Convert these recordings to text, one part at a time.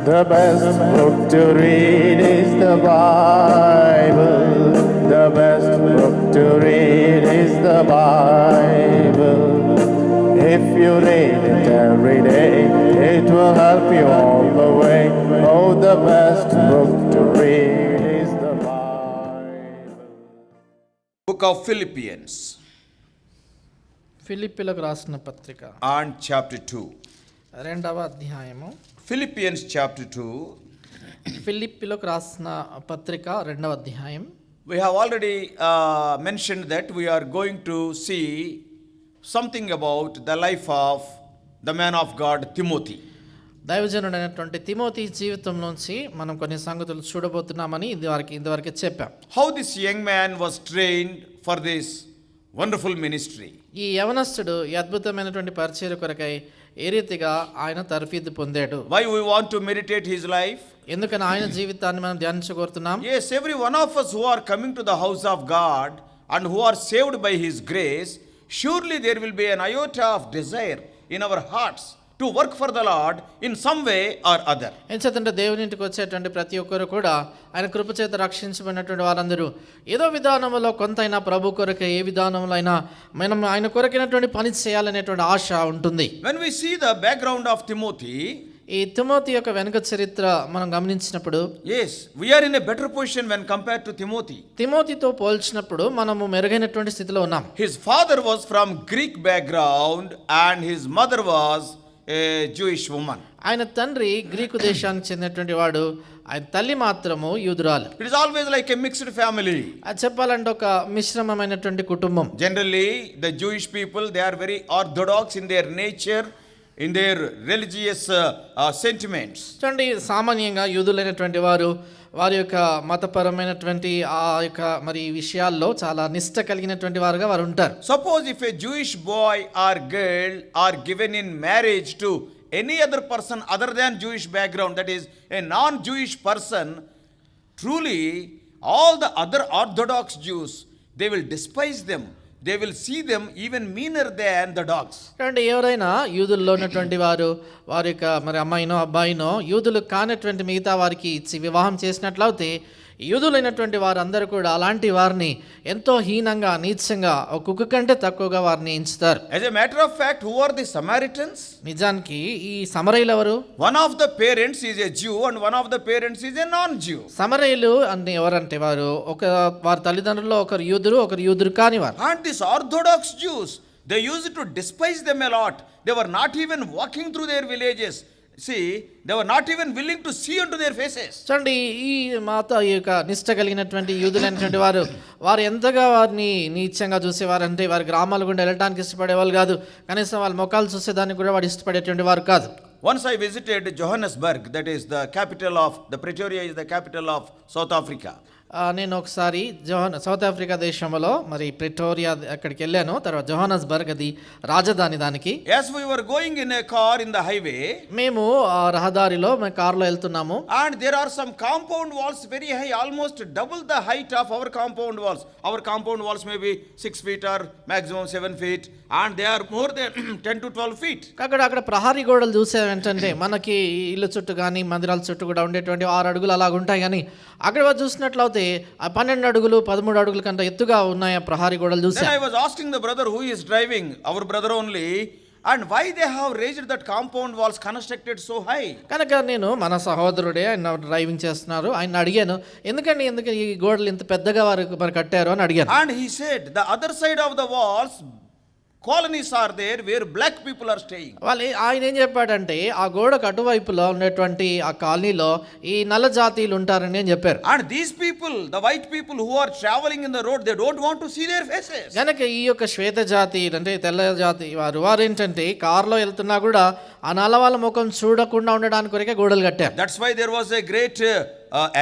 The best book to read is the Bible. The best book to read is the Bible. If you read it every day, it will help you all the way. Oh, the best book to read is the Bible. Book of Philippians ఫిలిప్పీలకు రాసిన పత్రిక and chapter 2. రెండవ అధ్యాయము. Philippians chapter 2. ఫిలిప్పీలకు రాసిన పత్రిక రెండవ అధ్యాయం. We have already mentioned that we are going to see something about the life of the man of God Timothy. దైవజనుడైనటువంటి Timothy జీవితంలోంచి మనం కొన్ని సంగతులు చూడబోతున్నామని ఇంతవరకు చెప్పాం. How this young man was trained for this wonderful ministry. ఈ యవనస్తుడు ఈ అద్భుతమైనటువంటి పరిచర్య కొరకై ఏ రీతిగా ఆయన తర్ఫీదు పొందాడు. Why we want to meditate his life? ఎందుకని ఆయన జీవితాన్ని మనం ధ్యానించగోరుతున్నాం. Yes, every one of us who are coming to the house of God and who are saved by his grace, surely there will be an iota of desire in our hearts to work for the Lord in some way or other. ఎంచేతంటే దేవుని ఇంటికి వచ్చేటువంటి ప్రతి ఒక్కరు కూడా ఆయన కృపచేత రక్షించబడినటువంటి వారందరూ ఏదో విధానంలో కొంతైనా ప్రభు కొరకు ఏ విధానంలో అయినా మనం ఆయన కొరకైనటువంటి పని చేయాలనేటువంటి ఆశ ఉంటుంది. When we see the background of Timothy, ఈ తిమోతి యొక్క వెనుక చరిత్ర మనం గమనించినప్పుడు, yes, we are in a better position when compared to Timothy. తిమోతితో పోల్చినప్పుడు మనము మెరుగైనటువంటి స్థితిలో ఉన్నాం. His father was from Greek background and his mother was a Jewish woman. ఆయన తండ్రి గ్రీకు దేశానికి చెందినటువంటి వాడు, ఆయన తల్లి మాత్రము యూదురాలు. It is always like a mixed family. అది చెప్పాలంటే ఒక మిశ్రమమైనటువంటి కుటుంబం. Generally the Jewish people, they are very orthodox in their nature, in their religious sentiments. చూడండి, సామాన్యంగా యూదులైనటువంటి వారు వారి యొక్క మతపరమైనటువంటి ఆ యొక్క మరి విషయాల్లో చాలా నిష్ట కలిగినటువంటి వారుగా వారు ఉంటారు. Suppose if a Jewish boy or girl are given in marriage to any other person other than Jewish background, that is a non-Jewish person, truly all the other orthodox Jews, they will despise them. They will see them even meaner than the dogs. అంటే ఎవరైనా యూదుల్లో ఉన్నటువంటి వారు వారి యొక్క మరి అమ్మాయినో అబ్బాయినో యూదులు కానటువంటి మిగతా వారికి ఇచ్చి వివాహం చేసినట్లయితే యూదులైనటువంటి వారందరూ కూడా అలాంటి వారిని ఎంతో హీనంగా నీచంగా ఒక కుక్క కంటే తక్కువగా వారిని ఎంచుతారు. As a matter of fact, who are the Samaritans? నిజానికి ఈ సమరయులు ఎవరు? One of the parents is a Jew and one of the parents is a non-Jew. సమరయులు అంటే ఎవరంటే వారి తల్లిదండ్రుల్లో ఒకరు యూదురు కాని వారు. And these orthodox Jews, they used to despise them a lot. They were not even walking through their villages. See, they were not even willing to see into their faces. చూడండి, ఈ యొక్క నిష్ట కలిగినటువంటి యూదులైనటువంటి వారు ఎంతగా వారిని నీచంగా చూసేవారంటే వారి గ్రామాల గుండా వెళ్ళడానికి ఇష్టపడేవాళ్ళు కాదు. కనీసం వాళ్ళ ముఖాలు చూసేదానికి కూడా వాడు ఇష్టపడేటువంటి వారు కాదు. Once I visited Johannesburg, that is the capital of the Pretoria is the capital of South Africa. నేను ఒకసారి సౌత్ ఆఫ్రికా దేశంలో మరి ప్రిటోరియా అక్కడికి వెళ్ళాను. తర్వాత జోహానస్బర్గ్, అది రాజధాని దానికి. As we were going in a car in the highway, మేము రహదారిలో మేము కారులో వెళ్తున్నాము. and there are some compound walls very high, almost double the height of our compound walls. Our compound walls may be 6 feet or maximum 7 feet, and they are more than 10 to 12 feet. అక్కడ ప్రహరీ గోడలు చూసేంటంటే మనకి ఇల్లు చుట్టూ కానీ మందిరాల చుట్టూ కూడా ఉండేటువంటి 6 అడుగులు అలాగ ఉంటాయి. కానీ అక్కడ చూసినట్లయితే 12 అడుగులు 13 అడుగుల కంటే ఎత్తుగా ఉన్నాయి ఆ ప్రహరీ గోడలు చూసి. Then I was asking the brother who is driving, our brother only, and why they have raised that compound walls constructed so high. కనుక నేను మన సహోదరుడే ఆయన డ్రైవింగ్ చేస్తున్నారు, ఆయన అడిగాను, ఎందుకు ఈ గోడలు ఇంత పెద్దగా వారు కట్టారు అని అడిగాను. And he said the other side of the walls colonies are there where black people are staying. ఆయన ఏం చెప్పాడంటే ఆ గోడకు అటువైపులో ఉన్నటువంటి ఆ కాలనీలో ఈ నల్ల జాతీయులు ఉంటారని అని చెప్పారు. And these people, the white people who are traveling in the road, they don't want to see their faces. కనుక ఈ యొక్క శ్వేత జాతీయులు అంటే తెల్ల జాతి వారు ఏంటంటే కారులో వెళ్తున్నా కూడా ఆ నల్ల వాళ్ళ ముఖం చూడకుండా ఉండడానికి కొరకే గోడలు కట్టారు. That's why there was a great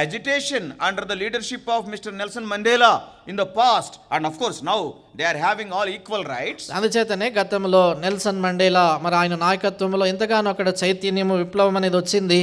agitation under the leadership of Mr. Nelson Mandela in the past, and of course now they are having all equal rights. అందుచేతనే గతంలో నెల్సన్ మండేలా మరి ఆయన నాయకత్వంలో ఎంతగానో అక్కడ చైతన్యము విప్లవం అనేది వచ్చింది.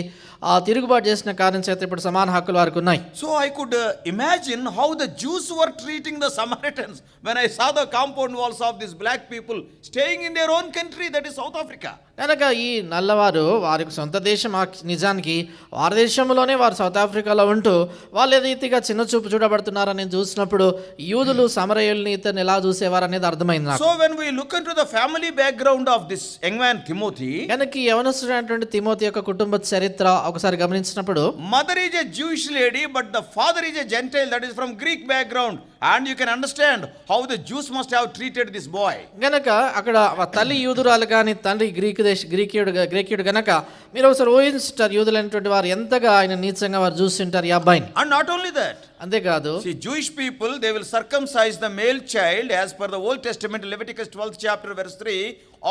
ఆ తిరుగుబాటు చేసిన కారణం చేత ఇప్పుడు సమాన హక్కులు వారికి ఉన్నాయి. So I could imagine how the Jews were treating the Samaritans when I saw the compound walls of these black people staying in their own country, that is South Africa. కనుక ఈ నల్లవారు వారికి సొంత దేశం నిజానికి వారి దేశంలోనే వారు సౌత్ ఆఫ్రికాలో ఉంటూ వాళ్ళు ఏ రీతిగా చిన్న చూపు చూడబడుతున్నారని చూసినప్పుడు యూదులు సమరయుల్ని ఇతన్ని ఎలా చూసేవారు అనేది అర్థమైంది నాకు. So when we look into the family background of this young man Timothy, కనుక ఈ యవనస్తుడైనటువంటి తిమోతి యొక్క కుటుంబ చరిత్ర ఒకసారి గమనించినప్పుడు, mother is a Jewish lady but the father is a Gentile, that is from Greek background, and you can understand how the Jews must have treated this boy. గనక అక్కడ తల్లి యూదురాలు కానీ తండ్రి గ్రీకియుడు గనక మీరు ఒకసారి ఊహించుంటారు యూదులైనటువంటి వారు ఎంతగా ఆయన నీచంగా వారు చూస్తుంటారు ఈ అబ్బాయిని. And not only that, అంతేకాదు, see, Jewish people, they will circumcise the male child as per the Old Testament, Leviticus 12th chapter verse 3,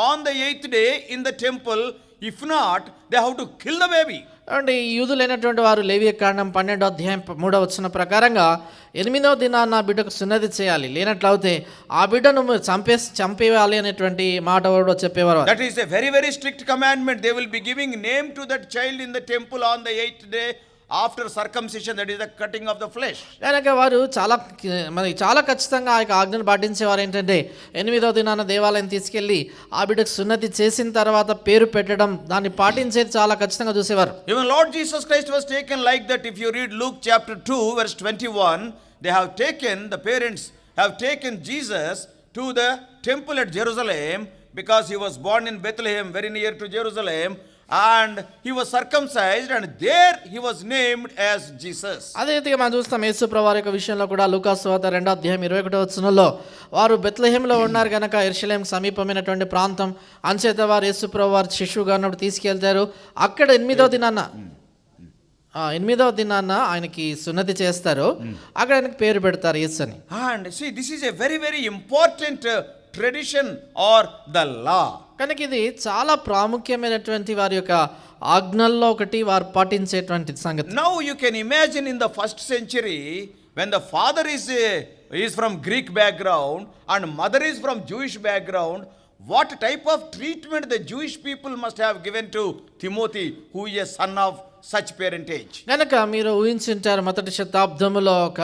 on the 8th day in the temple. If not, they have to kill the baby. అంటే ఈ యూదులైనటువంటి వారు లేవియ కాండం 12వ అధ్యాయం 3వ వచనం ప్రకారంగా 8వ దినాన బిడ్డకు సున్నతి చేయాలి, లేనట్లయితే ఆ బిడ్డను చంపేయాలి అనేటువంటి మాట కూడా చెప్పేవారు. That is a very, very strict commandment. They will be giving name to that child in the temple on the 8th day after circumcision, that is the cutting of the flesh. కనుక వారు చాలా ఖచ్చితంగా ఆ యొక్క ఆజ్ఞను పాటించేవారు. ఏంటంటే 8వ దినాన దేవాలయం తీసుకెళ్ళి ఆ బిడ్డకు సున్నతి చేసిన తర్వాత పేరు పెట్టడం, దాన్ని పాటించేది చాలా ఖచ్చితంగా చూసేవారు. Even Lord Jesus Christ was taken like that. If you read Luke chapter 2 verse 21, the parents have taken Jesus to the temple at Jerusalem because he was born in Bethlehem, very near to Jerusalem, and he was circumcised, and there he was named as Jesus. అదే రీతిగా మనం చూస్తాం యేసు ప్రభువారి యొక్క విషయంలో కూడా లూకాసు సువార్త 2వ అధ్యాయం 21వ వచనంలో వారు బెత్లెహేంలో ఉన్నారు కనుక యెరూషలేం సమీపమైనటువంటి ప్రాంతం అంచేత వారు యేసు ప్రభువారు శిశువుగా ఉన్నప్పుడు తీసుకెళ్తారు. అక్కడ 8వ దినాన ఆయనకి సున్నతి చేస్తారు, అక్కడ ఆయనకి పేరు పెడతారు యేసు అని. And see, this is a very, very important tradition or the law. కనుక ఇది చాలా ప్రాముఖ్యమైనటువంటి వారి యొక్క ఆజ్ఞల్లో ఒకటి, వారు పాటించేటువంటి సంగతి. Now you can imagine in the first century when the father is from Greek background and mother is from Jewish background, what type of treatment the Jewish people must have given to Timothy, who is a son of such parentage. కనుక మీరు ఊహించుంటారు మొదటి శతాబ్దంలో ఒక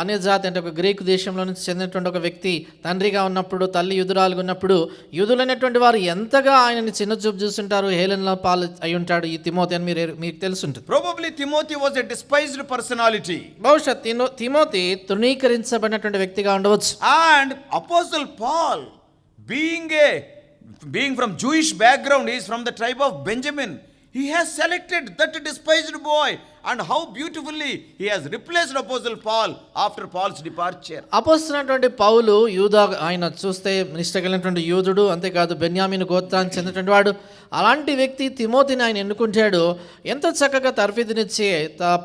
అన్యజాతి అంటే ఒక Greek దేశంలో నుంచి చెందినటువంటి ఒక వ్యక్తి తండ్రిగా ఉన్నప్పుడు, తల్లి యూదురాలుగా ఉన్నప్పుడు యూదులైనటువంటి వారు ఎంతగా ఆయనని చిన్న చూపు చూస్తుంటారు, హేళనలో పాలు అయి ఉంటాడు ఈ తిమోతి అని మీకు తెలుసుంటుంది. Probably Timothy was a despised personality. బహుశా తిమోతి తృణీకరించబడినటువంటి వ్యక్తిగా ఉండవచ్చు. And Apostle Paul, being from Jewish background, he is from the tribe of Benjamin. He has selected that despised boy, and how beautifully he has replaced Apostle Paul after Paul's departure. అపోస్తలుడైనటువంటి పౌలు యూదా, ఆయన చూస్తే నిష్ఠ కలిగినటువంటి యూదుడు, అంతేకాదు బెన్యామీను గోత్రానికి చెందినటువంటి వాడు. అలాంటి వ్యక్తి తిమోతిని ఆయన ఎన్నుకుంటాడు. ఎంతో చక్కగా తర్ఫీదునిచ్చి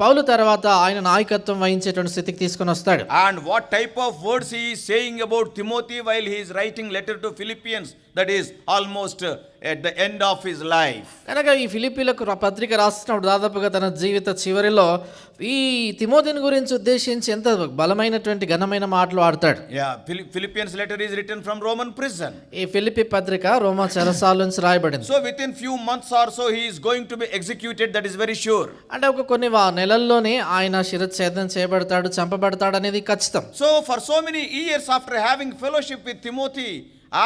పౌలు తర్వాత ఆయన నాయకత్వం వహించేటువంటి స్థితికి తీసుకొని వస్తాడు. And what type of words he is saying about Timothy while he is writing letter to Philippians, that is almost at the end of his life. కనుక ఈ ఫిలిప్పీలకు పత్రిక రాస్తున్నప్పుడు దాదాపుగా తన జీవిత చివరిలో ఈ తిమోతిని గురించి ఉద్దేశించి ఎంత బలమైనటువంటి ఘనమైన మాటలు ఆడతాడు. Philippians letter is written from Roman prison. ఈ ఫిలిప్పీ పత్రిక రోమా చెరసాల నుంచి రాయబడింది. So within few months or so he is going to be executed, that is very sure. అంటే కొన్ని నెలల్లోనే ఆయన శిరచ్ఛేదం చేయబడతాడు, చంపబడతాడు అనేది ఖచ్చితం. So for so many years after having fellowship with Timothy,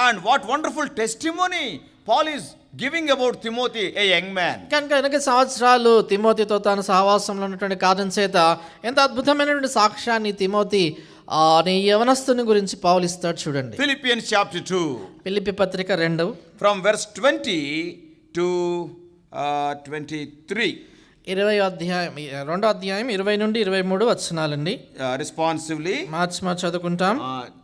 and what wonderful testimony Paul is giving about Timothy, a young man. కనుక ఎన్ని సంవత్సరాలు తిమోతితో తాను సహవాసంలో ఉన్నటువంటి కారణం చేత ఎంత అద్భుతమైనటువంటి సాక్ష్యాన్ని తిమోతి అనే యవనస్తుని గురించి పౌలు ఇస్తాడు చూడండి. Philippians chapter 2, ఫిలిప్పీ పత్రిక 2 from verse 20 to 23. 2వ అధ్యాయం 20 నుండి 23 వచనాలండి. Responsively మార్చి చదువుకుంటాం.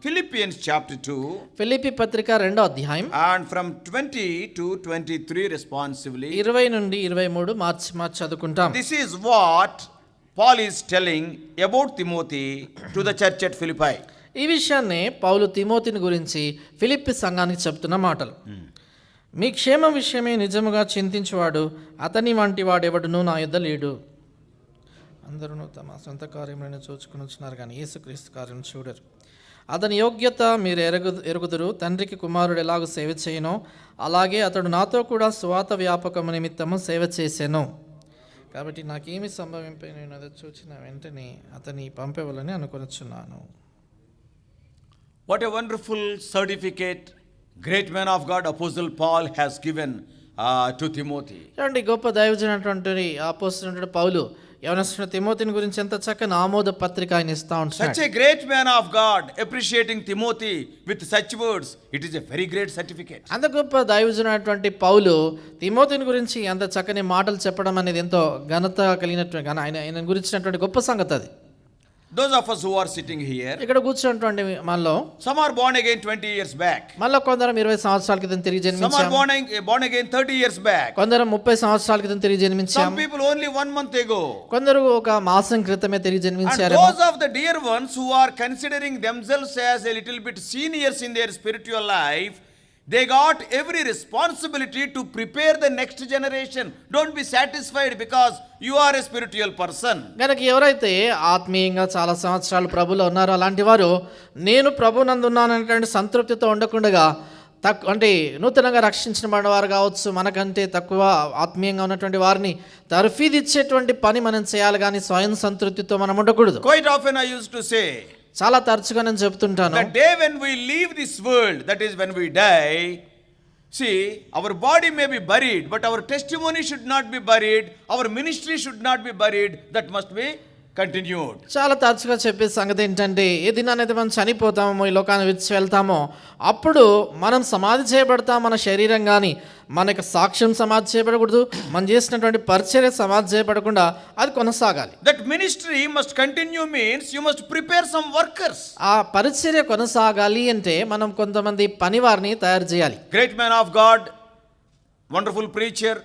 Philippians chapter 2, ఫిలిప్పీ పత్రిక 2వ అధ్యాయం and from 20 to 23 responsively. 20 నుండి 23 మార్చి చదువుకుంటాం. This is what Paul is telling about Timothy to the church at Philippi. ఈ విషయాన్ని పౌలు తిమోతిని గురించి ఫిలిప్పీ సంఘానికి చెప్తున్న మాటలు. మీ క్షేమ విషయమే నిజముగా చింతించువాడు అతని వంటి వాడెవడును నా యొద్ద లేడు. అందరూ తమ సొంత కార్యములను చూచుకుని వచ్చినారు కానీ యేసుక్రీస్తు కార్యం చూడరు. అతని యోగ్యత మీరు ఎరుగుదురు. తండ్రికి కుమారుడు ఎలాగో సేవ చేయనో అలాగే అతడు నాతో కూడా సువార్త వ్యాపకము నిమిత్తము సేవ చేశాను. కాబట్టి నాకేమి సంభవింపై నేను అది చూచిన వెంటనే అతని పంపేవాలని అనుకొనిచున్నాను. What a wonderful certificate Great man of God, Apostle Paul has given to Timothy. చూడండి గొప్ప దైవజనటువంటి అపోస్తలుడైన పౌలు యవనస్తుడైన తిమోతిని గురించి ఎంత చక్కని ఆమోద పత్రిక ఆయన ఇస్తా Such ఉంటాడు. a great man of God appreciating Timothy with such words, it is a very great certificate. అంత గొప్ప దైవజనటువంటి పౌలు తిమోతిని గురించి అంత చక్కని మాటలు చెప్పడం అనేది ఎంతో ఘనత కలిగినటువంటి ఆయన గురించినటువంటి గొప్ప సంగతి అది. Those of us who are sitting here, ఇక్కడ కూర్చున్నటువంటి మనలో some are born again 20 years back. మళ్ళీ కొందరం 20 సంవత్సరాల క్రితం తిరిగి Some are జన్మించాం. born again 30 years back. కొందరం 30 సంవత్సరాల క్రితం తిరిగి జన్మించాం. Some people only 1 month ago. కొందరు ఒక మాసం క్రితమే తిరిగి And జన్మించారు. those of the dear ones who are considering themselves as a little bit seniors in their spiritual life, they got every responsibility to prepare the next generation. Don't be satisfied because you are a spiritual person. కనుక ఎవరైతే ఆత్మీయంగా చాలా సంవత్సరాలు ప్రభులో ఉన్నారో అలాంటి వారు నేను ప్రభునందు ఉన్నాననేటువంటి సంతృప్తితో ఉండకుండా అంటే నూతనంగా రక్షించిన వారు కావచ్చు, మనకంటే తక్కువ ఆత్మీయంగా ఉన్నటువంటి వారిని తర్ఫీదు ఇచ్చేటువంటి పని మనం చేయాలి కానీ స్వయం సంతృప్తితో మనం ఉండకూడదు. Quite often I used to say, చాలా తరచుగా నేను చెప్తుంటాను, the day when we leave this world, that is when we die, see, our body may be buried, but our testimony should not be buried, our ministry should not be buried, that must be continued. చాలా తరచుగా చెప్పే సంగతి ఏంటంటే ఏ దినానైతే మనం చనిపోతామో ఈ లోకాన్ని విడిచి వెళ్తామో అప్పుడు మనం సమాధి చేయబడతాం. మన శరీరం కానీ మన యొక్క సాక్ష్యం సమాధి చేయబడకూడదు, మనం చేసినటువంటి పరిచర్య సమాధి చేయబడకుండా అది కొనసాగాలి. That ministry must continue means you must prepare some workers. ఆ పరిచర్య కొనసాగాలి అంటే మనం కొంతమంది పనివారిని తయారు చేయాలి. Great man of God, wonderful preacher,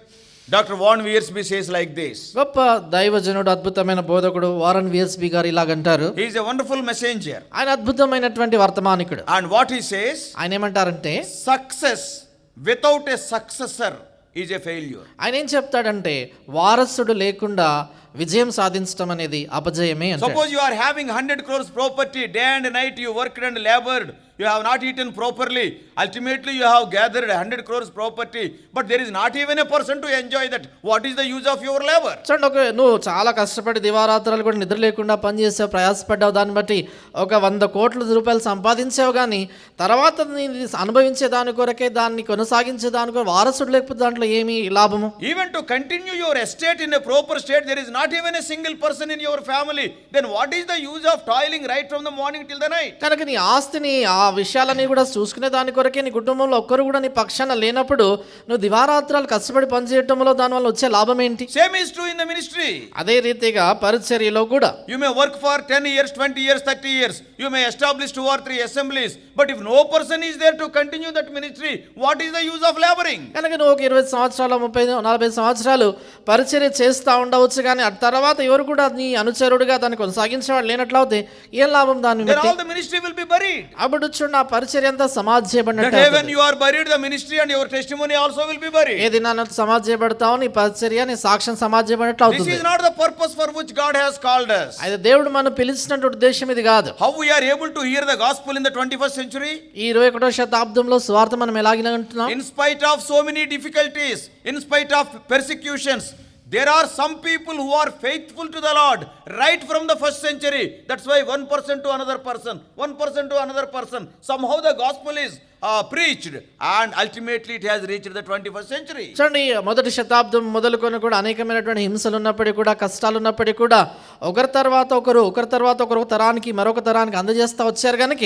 Dr. Warren Wiersbe says like this. గొప్ప దైవజనుడు అద్భుతమైన బోధకుడు వారన్ వియర్స్బీ గారు ఇలాగంటారు, He is a wonderful messenger. ఆయన అద్భుతమైనటువంటి వర్తమానికుడు. And what he says, ఆయన ఏమంటారంటే success without a successor is a failure. ఆయన ఏం చెప్తాడంటే వారసుడు లేకుండా విజయం సాధించడం అనేది అపజయమే అంటాడు. Suppose you are having 100 crores property, day and night you worked and labored, you have not eaten properly, ultimately you have gathered 100 crores property, but there is not even a person to enjoy that. What is the use of your labor? చూడండి, నువ్వు చాలా కష్టపడి దివారాత్రాలు కూడా నిద్ర లేకుండా పనిచేసావు, ప్రయాసపడ్డావు, దాన్ని బట్టి ఒక 100 కోట్ల రూపాయలు సంపాదించావు, కానీ తర్వాత అనుభవించే దాని కొరకే దాన్ని కొనసాగించే దాని కొరకు వారసుడు లేకపోతే దాంట్లో ఏమి లాభము? Even to continue your estate in a proper state, there is not even a single person in your family. Then what is the use of toiling right from the morning till the night? కనుక నీ ఆస్తిని ఆ విషయాలని కూడా చూసుకునే దాని కొరకే నీ కుటుంబంలో ఒక్కరు కూడా నీ పక్షాన లేనప్పుడు నువ్వు దివారాత్రాలు కష్టపడి పనిచేయటంలో దానివల్ల వచ్చే లాభం ఏంటి? Same is true in the ministry. అదే రీతిగా పరిచర్యలో కూడా You may work for 10 years, 20 years, 30 years. You may establish 2 or 3 assemblies. But if no person is there to continue that ministry, what is the use of laboring? కనుక నువ్వు ఒక 20 సంవత్సరాలు 30 40 సంవత్సరాలు పరిచర్య చేస్తూ ఉండవచ్చు, కానీ ఆ తర్వాత ఎవరు కూడా నీ అనుచరుడుగా దాన్ని కొనసాగించేవాడు లేనట్లయితే ఏం లాభం దాన్ని? Then all the ministry will be buried. అప్పుడు చూడండి ఆ పరిచర్య అంతా సమాధి That చేయబడినట్టు day when అవుతుంది. you are buried, the ministry and your testimony also will be buried. ఏ దినాన సమాధి చేయబడతావు, నీ పరిచర్య నీ సాక్ష్యం సమాధి చేయబడినట్లు This అవుతుంది. is not the purpose for which God has called us. అయితే దేవుడు మనం పిలిచినటువంటి ఉద్దేశం ఇది కాదు. How we are able to hear the gospel in the 21st century? ఈ 21వ శతాబ్దంలో సువార్త మనం ఎలాగిన ఉంటున్నాం? In spite of so many difficulties, in spite of persecutions, there are some people who are faithful to the Lord right from the first century. That's why one person to another person, one person to another person, somehow the gospel is preached, and ultimately it has reached the 21st century. చూడండి, మొదటి శతాబ్దం మొదలుకొని కూడా అనేకమైనటువంటి హింసలు ఉన్నప్పటికీ కూడా కష్టాలు ఉన్నప్పటికీ కూడా ఒకరి తర్వాత ఒకరు ఒక తరానికి మరొక తరానికి అందజేస్తూ వచ్చారు. కనుక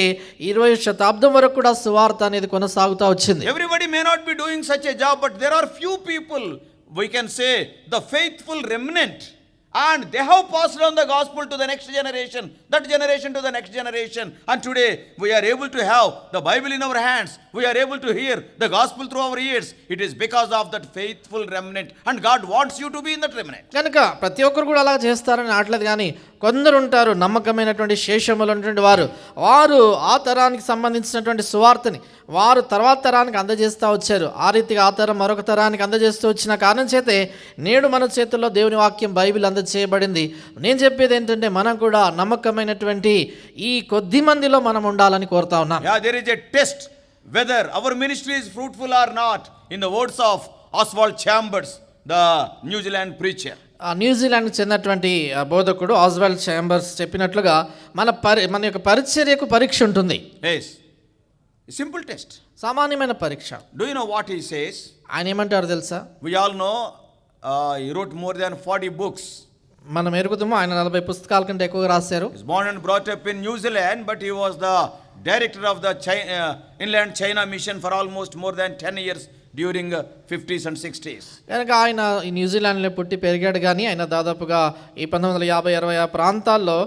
20వ శతాబ్దం వరకు కూడా సువార్త అనేది కొనసాగుతూ వచ్చింది. Everybody may not be doing such a job, but there are few people, we can say the faithful remnant, and they have passed on the gospel to the next generation, that generation to the next generation, and today we are able to have the Bible in our hands, we are able to hear the gospel through our ears. It is because of that faithful remnant, and God wants you to be in that remnant. కనుక ప్రతి ఒక్కరు కూడా అలా చేస్తారని ఆటలేదు, కానీ కొందరు ఉంటారు నమ్మకమైనటువంటి శేషములు ఉన్నటువంటి వారు ఆ తరానికి సంబంధించినటువంటి సువార్తని వారు తర్వాత తరానికి అందజేస్తూ వచ్చారు. ఆ రీతిగా ఆ తరం మరొక తరానికి అందజేస్తూ వచ్చిన కారణం చేతే నేడు మన చేతుల్లో దేవుని వాక్యం బైబిల్ అందజేయబడింది. నేను చెప్పేది ఏంటంటే మనం కూడా నమ్మకమైనటువంటి ఈ కొద్ది మందిలో మనం ఉండాలని కోరుతా ఉన్నాం. Yeah, there is a test whether our ministry is fruitful or not, in the words of Oswald Chambers, the New Zealand preacher. న్యూజిలాండ్కి చెందినటువంటి బోధకుడు ఆస్వాల్డ్ ఛాంబర్స్ చెప్పినట్లుగా మన యొక్క పరిచర్యకు పరీక్ష ఉంటుంది. Yes, a simple test. సామాన్యమైన పరీక్ష. Do you know what he says? ఆయన ఏమంటారు తెలుసా? We all know he wrote more than 40 books. మనం ఎరుగుతాము ఆయన 40 పుస్తకాల కంటే ఎక్కువగా రాశారు. He was born and brought up in New Zealand, but he was the director of the Inland China Mission for almost more than 10 years during 50s and 60s. కనుక ఆయన ఈ న్యూజిలాండ్లో పుట్టి పెరిగాడు, కానీ ఆయన దాదాపుగా ఈ 1950-60 ఆ ప్రాంతాల్లో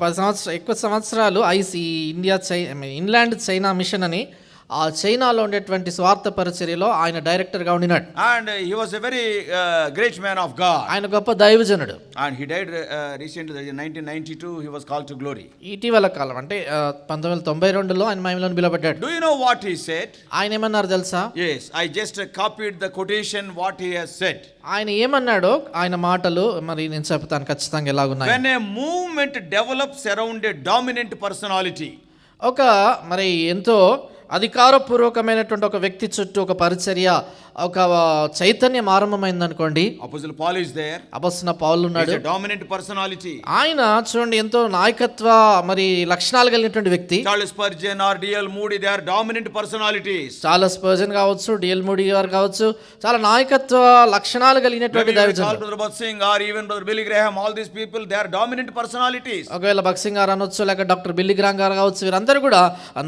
10 ఎక్కువ సంవత్సరాలు ఇన్లాండ్ చైనా మిషన్ అని ఆ చైనాలో ఉండేటువంటి స్వార్థ పరిచర్యలో ఆయన డైరెక్టర్గా ఉండినాడు. And he was a very great man of God. ఆయన గొప్ప దైవజనుడు. And he died recently in 1992. He was called to glory. ఇటీవల కాలం అంటే 1992లో ఆయన మహిమలోకి పిలువబడ్డాడు. Do you know what he said? ఆయన ఏమన్నారు తెలుసా? Yes, I just copied the quotation what he has said. ఆయన ఏమన్నాడో ఆయన మాటలు మరి నేను చెప్తాను ఖచ్చితంగా ఎలాగున్నాయి. When a movement develops around a dominant personality. ఒక మరి ఎంతో అధికారపూర్వకమైనటువంటి ఒక వ్యక్తి చుట్టూ ఒక పరిచర్య, ఒక చైతన్యం ఆరంభమైంది అనుకోండి. Apostle Paul is there. అపొస్తలుడైన పౌలు ఉన్నాడు. He's a dominant personality. ఆయన చూడండి ఎంతో నాయకత్వ మరి లక్షణాలు కలిగినటువంటి వ్యక్తి. Charles Spurgeon or D.L. Moody, they are dominant personalities. Charles Spurgeon కావచ్చు, డిఎల్ మూడీ గారు కావచ్చు, చాలా నాయకత్వ లక్షణాలు కలిగినటువంటి దైవజనులు. Brother Bhagat Singh or even Brother Billy Graham, all these people, they are dominant personalities. ఒకవేళ భగత్ సింగ్ గారు అనొచ్చు, లేక డాక్టర్ బిల్లీ గ్రామ్ గారు కావచ్చు, వీరందరూ కూడా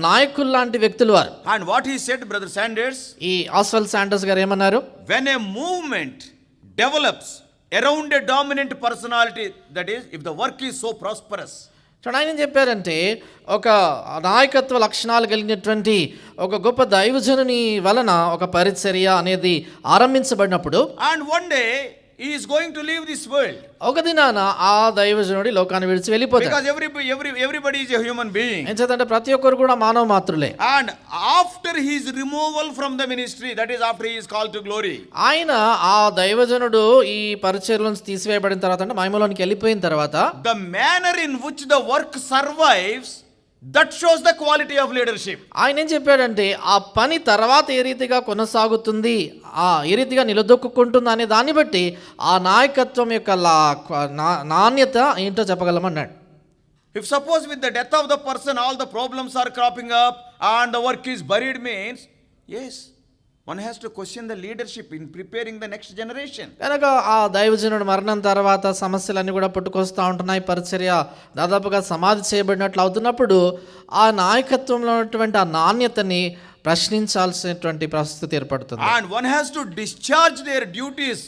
నాయకులు లాంటి వ్యక్తులు వారు. And what he said, Brother Sanders, ఈ ఆస్వెల్ శాండర్స్ గారు ఏమన్నారు? when a movement develops around a dominant personality, that is, if the work is so prosperous. చూడండి ఆయన ఏం చెప్పారంటే, ఒక నాయకత్వ లక్షణాలు కలిగినటువంటి ఒక గొప్ప దైవజనుని వలన ఒక పరిచర్య అనేది ఆరంభించబడినప్పుడు, and one day he is going to leave this world. ఒక దినాన ఆ దైవజనుడి లోకాన్ని విడిచి వెళ్ళిపోతాడు. Because everybody is a human being. ఎందుకంటే ప్రతి ఒక్కరు కూడా మానవ మాత్రులే. And after his removal from the ministry, that is after he is called to glory. ఆయన ఆ దైవజనుడు ఈ పరిచర్య నుంచి తీసివేయబడిన తర్వాత, అంటే మహిమలోనికి వెళ్ళిపోయిన తర్వాత, the manner in which the work survives, that shows the quality of leadership. ఆయన ఏం చెప్పాడంటే, ఆ పని తర్వాత ఏ రీతిగా కొనసాగుతుంది, ఏ రీతిగా నిలదొక్కుంటుంది అనే దాన్ని బట్టి ఆ నాయకత్వం యొక్క నాణ్యత ఏంటో చెప్పగలమన్నాడు. If suppose with the death of the person all the problems are cropping up and the work is buried, means yes, one has to question the leadership in preparing the next generation. కనుక ఆ దైవజనుడు మరణం తర్వాత సమస్యలన్నీ కూడా పుట్టుకొస్తూ ఉంటున్నాయి. పరిచర్య దాదాపుగా సమాధి చేయబడినట్లు అవుతున్నప్పుడు ఆ నాయకత్వంలో ఉన్నటువంటి ఆ నాణ్యతని ప్రశ్నించాల్సినటువంటి పరిస్థితి ఏర్పడుతుంది. And one has to discharge their duties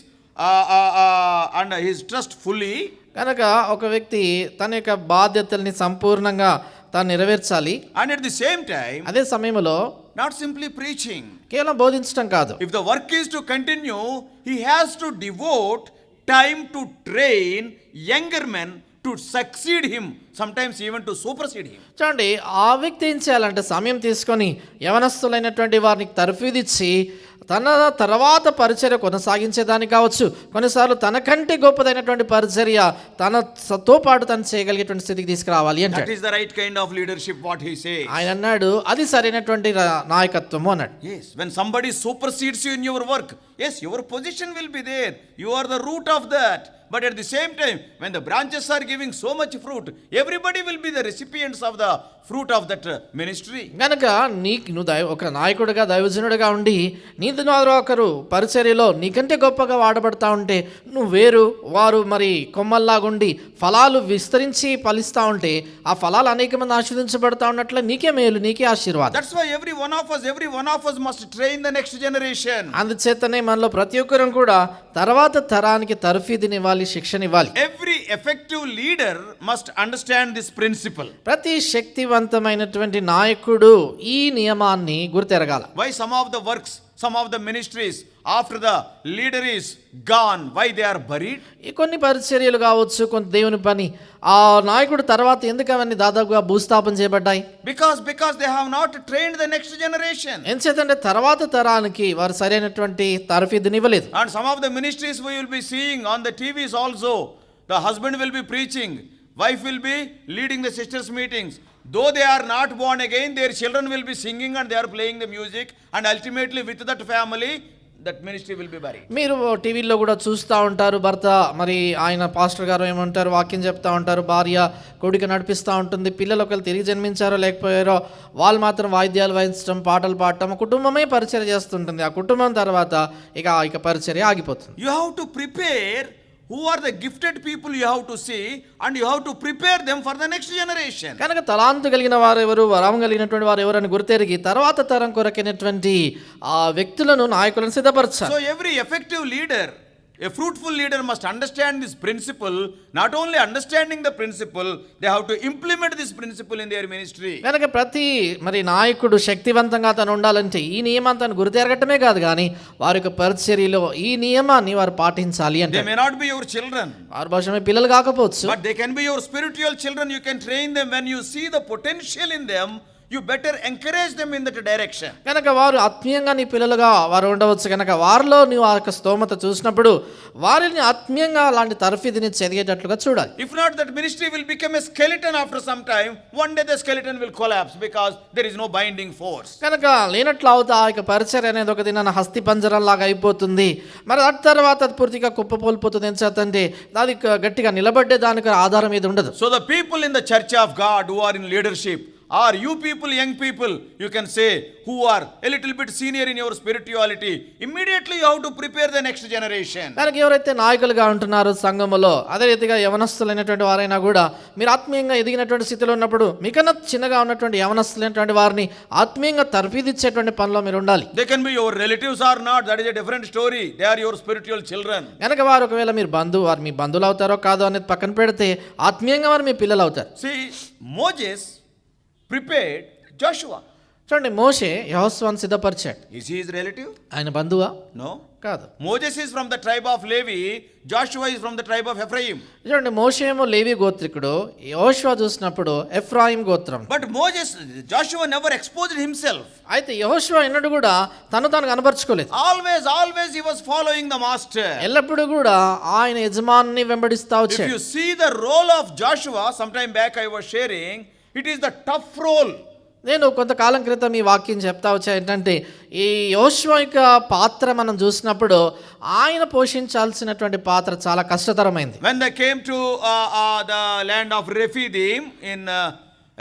and his trust fully. కనుక ఒక వ్యక్తి తన యొక్క బాధ్యతల్ని సంపూర్ణంగా తాను నెరవేర్చాలి. And at the same time, అదే సమయంలో not simply preaching. కేవలం బోధించడం కాదు. If the work is to continue, he has to devote time to train younger men to succeed him, sometimes even to supersede him. చూడండి, ఆ వ్యక్తి ఏం చేయాలంటే సమయం తీసుకొని యవనస్తులైనటువంటి వారిని తర్ఫీదిచ్చి తన తర్వాత పరిచర్య కొనసాగించేదానికి కావచ్చు, కొన్నిసార్లు తనకంటే గొప్పదైనటువంటి పరిచర్య తనతో పాటు తను చేయగలిగేటువంటి స్థితికి తీసుకురావాలి అంటే. That is the right kind of leadership, what he says. ఆయన అన్నాడు, అది సరైనటువంటి నాయకత్వము అన్నాడు. Yes, when somebody supersedes you in your work, yes, your position will be there. You are the root of that. But at the same time, when the branches are giving so much fruit, everybody will be the recipients of the fruit of that ministry. కనుక నువ్వు ఒక నాయకుడిగా దైవజనుడిగా ఉండి నీతో ఒకరు పరిచర్యలో నీకంటే గొప్పగా వాడబడతా ఉంటే, నువ్వు వేరు వారు మరి కొమ్మల్లాగుండి ఫలాలు విస్తరించి ఫలిస్తూ ఉంటే ఆ ఫలాలు అనేక మంది ఆశీర్వదించబడతా ఉన్నట్లే నీకే మేలు, నీకే ఆశీర్వాదం. That's why every one of us must train the next generation. అందుచేతనే మనలో ప్రతి ఒక్కరం కూడా తర్వాత తరానికి తర్ఫీదునివ్వాలి, శిక్షణ ఇవ్వాలి. Every effective leader must understand this principle. ప్రతి శక్తివంతమైనటువంటి నాయకుడు ఈ నియమాన్ని గుర్తెరగాల. Why some of the works, some of the ministries, after the leader is gone, why they are buried? ఈ కొన్ని పరిచర్యలు కావచ్చు, కొంత దేవుని పని ఆ నాయకుడు తర్వాత ఎందుకు అవన్నీ దాదాపుగా భూస్థాపన చేయబడ్డాయి? Because they have not trained the next generation. ఎందుచేతంటే తర్వాత తరానికి వారు సరైనటువంటి తర్ఫీదునివ్వలేదు. And some of the ministries we will be seeing on the TVs also, the husband will be preaching, wife will be leading the sisters meetings. Though they are not born again, their children will be singing and they are playing the music, and ultimately with that family that ministry will be buried. మీరు టీవీలో కూడా చూస్తూ ఉంటారు, భర్త మరి ఆయన pastor గారు ఏమంటారు, వాక్యం చెప్తా ఉంటారు, భార్య కొడుకు నడిపిస్తూ ఉంటుంది, పిల్లలు ఒకవేళ తిరిగి జన్మించారో లేకపోయారో వాళ్ళు మాత్రం వాయిద్యాలు వాయించడం, పాటలు పాడటం, కుటుంబమే పరిచర్య చేస్తుంటుంది. ఆ కుటుంబం తర్వాత ఇక పరిచర్య ఆగిపోతుంది. You have to prepare who are the gifted people, you have to see, and you have to prepare them for the next generation. కనుక తలాంతు కలిగిన వారు ఎవరు, వరం కలిగినటువంటి వారు ఎవరని గుర్తెరిగి తర్వాత తరం కొరకైనటువంటి ఆ వ్యక్తులను, నాయకులను సిద్ధపరచాలి. So every effective leader, a fruitful leader must understand this principle. Not only understanding the principle, they have to implement this principle in their ministry. కనుక ప్రతి మరి నాయకుడు శక్తివంతంగా తను ఉండాలంటే ఈ నియమాన్ని తను గుర్తెరగటమే కాదు, కానీ వారి యొక్క పరిచర్యలో ఈ నియమాన్ని వారు పాటించాలి అంటే. They may not be your children, వారి భాషమే పిల్లలు కాకపోవచ్చు, but they can be your spiritual children. You can train them. When you see the potential in them, you better encourage them in that direction. కనుక వారు ఆత్మీయంగా నీ పిల్లలుగా వారు ఉండవచ్చు. కనుక వారిలో నీవు ఆ యొక్క స్తోమత చూసినప్పుడు వారిని ఆత్మీయంగా అలాంటి తరఫీదుని చదివేటట్లుగా చూడాలి. If not, that ministry will become a skeleton after some time. One day the skeleton will collapse because there is no binding force. కనుక లేనట్లు అవుతా ఆ యొక్క పరిచర్య అనేది ఒక దినాన హస్తి పంజరం లాగా అయిపోతుంది. మరి ఆ తర్వాత అది పూర్తిగా కుప్పపోలిపోతుంది. ఏం చేతంటే అది గట్టిగా నిలబడ్డే దానికి ఆధారం మీద ఉండదు. So the people in the church of God who are in leadership, or you people, young people, you can say, who are a little bit senior in your spirituality, immediately you have to prepare the next generation. కనుక ఎవరైతే నాయకులుగా ఉంటున్నారో సంఘములో, అదే రీతిగా యవనస్తులైనటువంటి వారైనా కూడా మీరు ఆత్మీయంగా ఎదిగినటువంటి స్థితిలో ఉన్నప్పుడు మీకన్నా చిన్నగా ఉన్నటువంటి యవనస్తులైనటువంటి వారిని ఆత్మీయంగా తర్ఫీదిచ్చేటువంటి పనిలో మీరు ఉండాలి. They can be your relatives or not, that is a different story. They are your spiritual children. కనుక వారు ఒకవేళ మీరు వారు మీ బంధువులు అవుతారో కాదో అనేది పక్కన పెడితే ఆత్మీయంగా వారు మీ పిల్లలు అవుతారు. See, Moses prepared Joshua. చూడండి, మోషే యెహోషువను సిద్ధపరిచాడు. Is he his relative? ఆయన బంధువా? No. కాదు. Moses is from the tribe of Levi, Joshua is from the tribe of Ephraim. చూడండి, మోషే ఏమో లేవి గోత్రికుడు, యెహోషువ చూసినప్పుడు ఎఫ్రాయిం గోత్రం. But Joshua never exposed himself. అయితే యెహోషువ ఎన్నడూ కూడా తను కనబరుచుకోలేదు. Always he was following the master. ఎల్లప్పుడూ కూడా ఆయన యజమానుని వెంబడిస్తా If వచ్చాడు. you see the role of Joshua, sometime back I was sharing, it is the tough role. నేను కొంతకాలం క్రితం ఈ వాక్యం చెప్తా వచ్చా. ఏంటంటే ఈ యెహోషువ యొక్క పాత్ర మనం చూసినప్పుడు ఆయన పోషించాల్సినటువంటి పాత్ర చాలా కష్టతరమైంది. When they came to the land of Rephidim in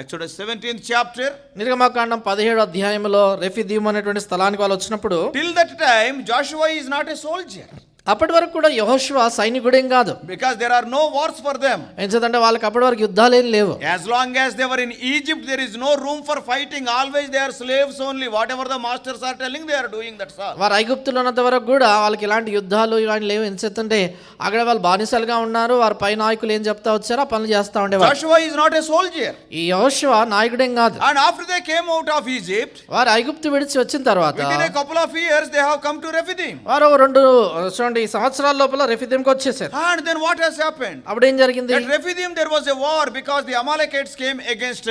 Exodus 17th chapter, నిర్గమకాండం 17వ అధ్యాయంలో రెఫీదీము అనేటువంటి స్థలానికి వాళ్ళు వచ్చినప్పుడు, till that time Joshua is not a soldier. అప్పటి వరకు కూడా యెహోషువ సైనికుడేం కాదు. Because there are no wars for them. ఎందుకంటే వాళ్ళకి అప్పటి వరకు యుద్ధాలేం లేవు. As long as they were in Egypt, there is no room for fighting. Always they are slaves only. Whatever the masters are telling, they are doing. That's all. వారు ఐగుప్తులో ఉన్నంత వరకు కూడా వాళ్ళకి ఇలాంటి యుద్ధాలు ఇలాంటి లేవు. ఎందుకంటే అక్కడ వాళ్ళు బానిసలుగా ఉన్నారు. వారి పై నాయకులు ఏం చెప్తా వచ్చారో ఆ పనులు చేస్తా ఉండేవారు. Joshua is not a soldier. ఈ యెహోషువ నాయకుడేం కాదు. And after they came out of Egypt, వారు ఐగుప్తు విడిచి వచ్చిన తర్వాత within a couple of years, they have come to Rephidim. వారు 2 సంవత్సరాల లోపల రెఫీదీంకి వచ్చేసారు. And then what has happened? అప్పుడు ఏం జరిగింది? At Rephidim there was a war because the Amalekites came against